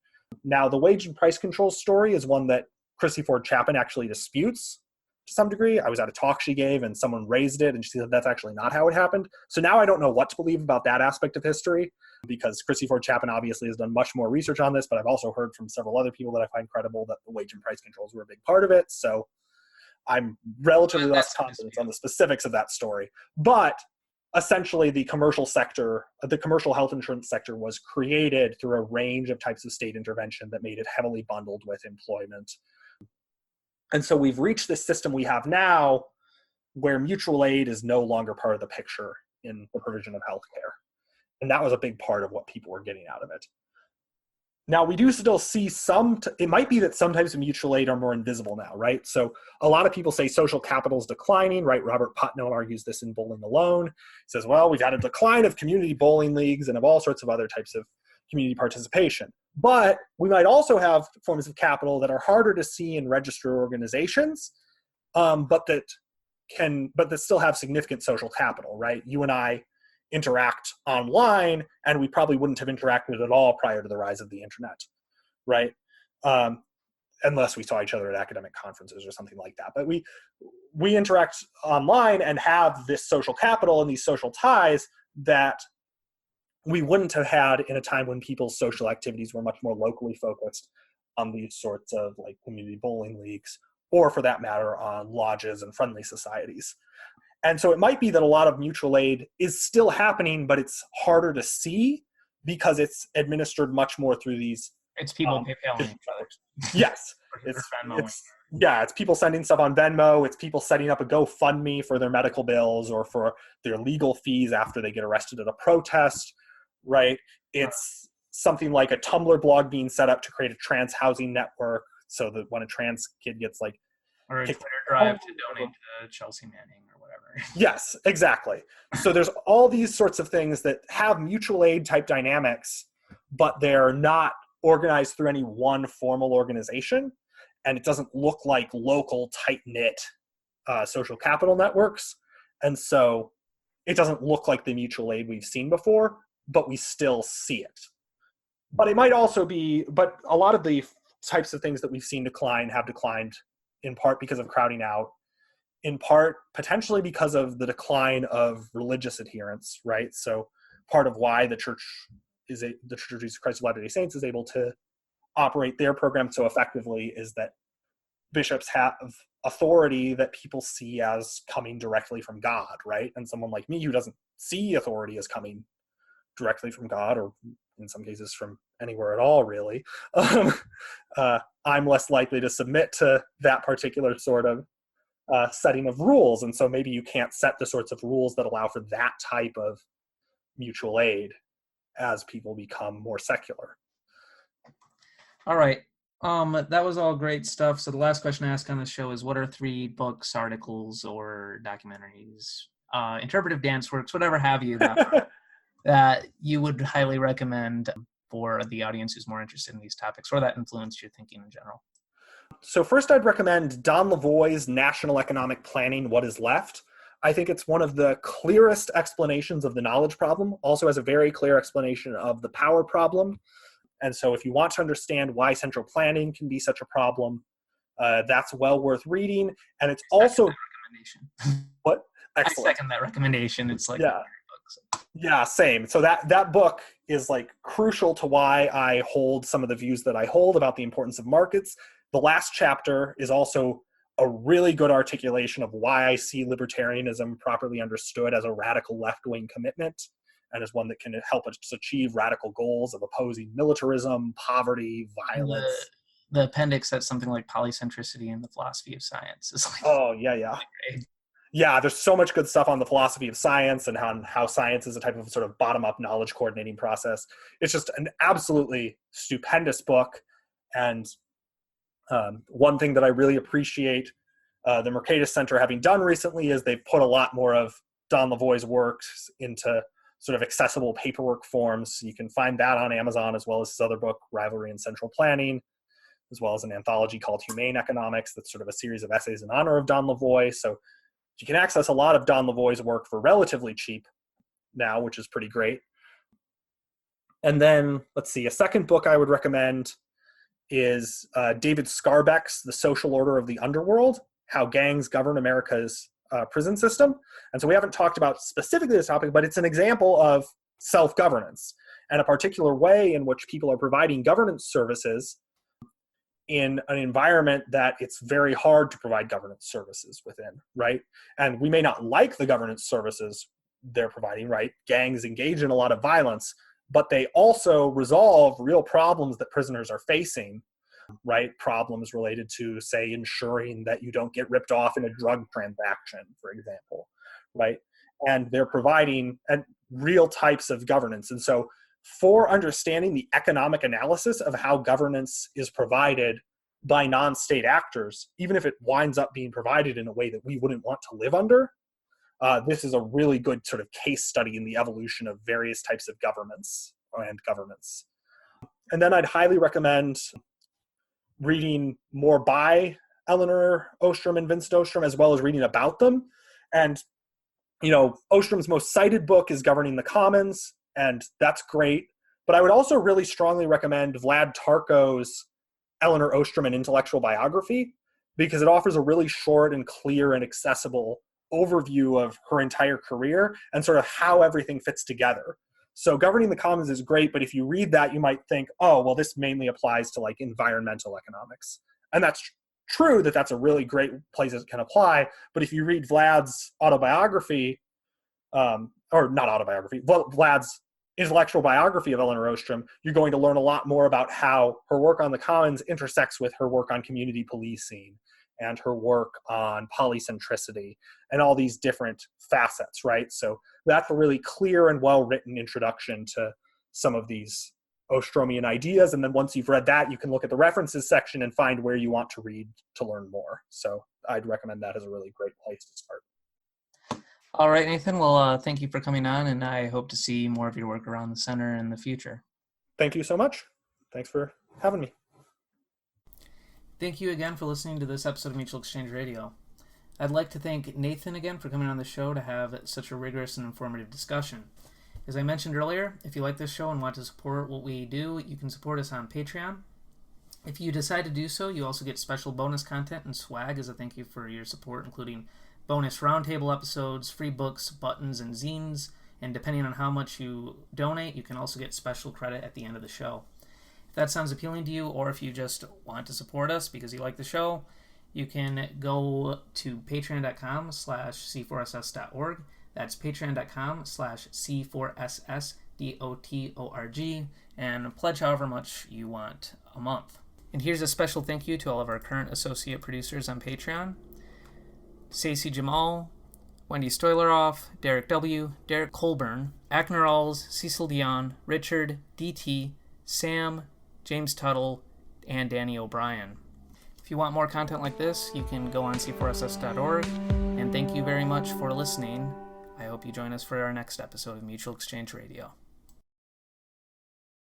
Now, the wage and price control story is one that Christy Ford Chapin actually disputes to some degree. I was at a talk she gave, and someone raised it, and she said that's actually not how it happened. So now I don't know what to believe about that aspect of history, because Christy Ford Chapin obviously has done much more research on this, but I've also heard from several other people that I find credible that the wage and price controls were a big part of it. So I'm relatively less confident on the specifics of that story. But essentially, the commercial health insurance sector was created through a range of types of state intervention that made it heavily bundled with employment. And so we've reached this system we have now where mutual aid is no longer part of the picture in the provision of healthcare. And that was a big part of what people were getting out of it. Now, we do still see it might be that some types of mutual aid are more invisible now, right? So a lot of people say social capital is declining, right? Robert Putnam argues this in Bowling Alone. He says, well, we've had a decline of community bowling leagues and of all sorts of other types of community participation. But we might also have forms of capital that are harder to see in registered organizations, but that still have significant social capital, right? You and I interact online, and we probably wouldn't have interacted at all prior to the rise of the internet, right? Unless we saw each other at academic conferences or something like that. But we interact online and have this social capital and these social ties that we wouldn't have had in a time when people's social activities were much more locally focused on these sorts of like community bowling leagues, or for that matter, on lodges and friendly societies. And so it might be that a lot of mutual aid is still happening, but it's harder to see because it's administered much more through these. It's people PayPaling each other. Yes. It's people sending stuff on Venmo. It's people setting up a GoFundMe for their medical bills or for their legal fees after they get arrested at a protest, right? It's something like a Tumblr blog being set up to create a trans housing network so that when a trans kid gets like... Or a Twitter drive to donate to Chelsea Manning or whatever. Yes, exactly. So there's all these sorts of things that have mutual aid type dynamics, but they're not organized through any one formal organization. And it doesn't look like local tight-knit social capital networks. And so it doesn't look like the mutual aid we've seen before, but we still see it. But it might also be, but a lot of the types of things that we've seen decline have declined in part because of crowding out, in part potentially because of the decline of religious adherence, right? So part of why the Church of Jesus Christ of Latter-day Saints is able to operate their program so effectively is that bishops have authority that people see as coming directly from God, right? And someone like me who doesn't see authority as coming directly from God, or in some cases from anywhere at all, really, I'm less likely to submit to that particular sort of setting of rules. And so maybe you can't set the sorts of rules that allow for that type of mutual aid as people become more secular. All right. That was all great stuff. So the last question I ask on this show is, what are 3 books, articles, or documentaries, interpretive dance works, whatever have you, that you would highly recommend for the audience who's more interested in these topics, or that influenced your thinking in general? So first, I'd recommend Don Lavoie's National Economic Planning, What is Left. I think it's one of the clearest explanations of the knowledge problem, also has a very clear explanation of the power problem, And so if you want to understand why central planning can be such a problem, that's well worth reading. And it's also recommendation. What? Excellent. I second that recommendation. It's like yeah. Yeah, same. So that book is like crucial to why I hold some of the views that I hold about the importance of markets. The last chapter is also a really good articulation of why I see libertarianism properly understood as a radical left-wing commitment, and as one that can help us achieve radical goals of opposing militarism, poverty, violence. The appendix that's something like polycentricity and the philosophy of science is like, oh yeah. Great. Yeah, there's so much good stuff on the philosophy of science and how science is a type of sort of bottom-up knowledge coordinating process. It's just an absolutely stupendous book. And one thing that I really appreciate the Mercatus Center having done recently is they've put a lot more of Don Lavoie's works into sort of accessible paperwork forms. You can find that on Amazon, as well as his other book, Rivalry and Central Planning, as well as an anthology called Humane Economics that's sort of a series of essays in honor of Don Lavoie. So you can access a lot of Don Lavoie's work for relatively cheap now, which is pretty great. And then, let's see, a second book I would recommend is David Scarbeck's The Social Order of the Underworld, How Gangs Govern America's Prison System. And so we haven't talked about specifically this topic, but it's an example of self-governance and a particular way in which people are providing governance services in an environment that it's very hard to provide governance services within, right? And we may not like the governance services they're providing, right? Gangs engage in a lot of violence, but they also resolve real problems that prisoners are facing, right? Problems related to, say, ensuring that you don't get ripped off in a drug transaction, for example, right? And they're providing real types of governance. And so for understanding the economic analysis of how governance is provided by non-state actors, even if it winds up being provided in a way that we wouldn't want to live under, this is a really good sort of case study in the evolution of various types of governments and governance. And then I'd highly recommend reading more by Elinor Ostrom and Vincent Ostrom, as well as reading about them. And, Ostrom's most cited book is Governing the Commons, and that's great. But I would also really strongly recommend Vlad Tarko's Elinor Ostrom, An Intellectual Biography, because it offers a really short and clear and accessible overview of her entire career and sort of how everything fits together. So Governing the Commons is great, but if you read that, you might think, oh, well, this mainly applies to like environmental economics. And that's true that that's a really great place it can apply. But if you read Vlad's autobiography, or not autobiography, Vlad's intellectual biography of Elinor Ostrom, you're going to learn a lot more about how her work on the Commons intersects with her work on community policing and her work on polycentricity and all these different facets, right? So that's a really clear and well-written introduction to some of these Ostromian ideas. And then once you've read that, you can look at the references section and find where you want to read to learn more. So I'd recommend that as a really great place to start. All right, Nathan. Well, thank you for coming on, and I hope to see more of your work around the center in the future. Thank you so much. Thanks for having me. Thank you again for listening to this episode of Mutual Exchange Radio. I'd like to thank Nathan again for coming on the show to have such a rigorous and informative discussion. As I mentioned earlier, if you like this show and want to support what we do, you can support us on Patreon. If you decide to do so, you also get special bonus content and swag as a thank you for your support, including bonus roundtable episodes, free books, buttons, and zines, and depending on how much you donate, you can also get special credit at the end of the show. If that sounds appealing to you, or if you just want to support us because you like the show, you can go to patreon.com/c4ss.org. That's patreon.com/c4ssdotorg, and pledge however much you want a month. And here's a special thank you to all of our current associate producers on Patreon: Stacey Jamal, Wendy Stoileroff, Derek W., Derek Colburn, Ackner Alls, Cecil Dion, Richard, DT, Sam, James Tuttle, and Danny O'Brien. If you want more content like this, you can go on c4ss.org, and thank you very much for listening. I hope you join us for our next episode of Mutual Exchange Radio.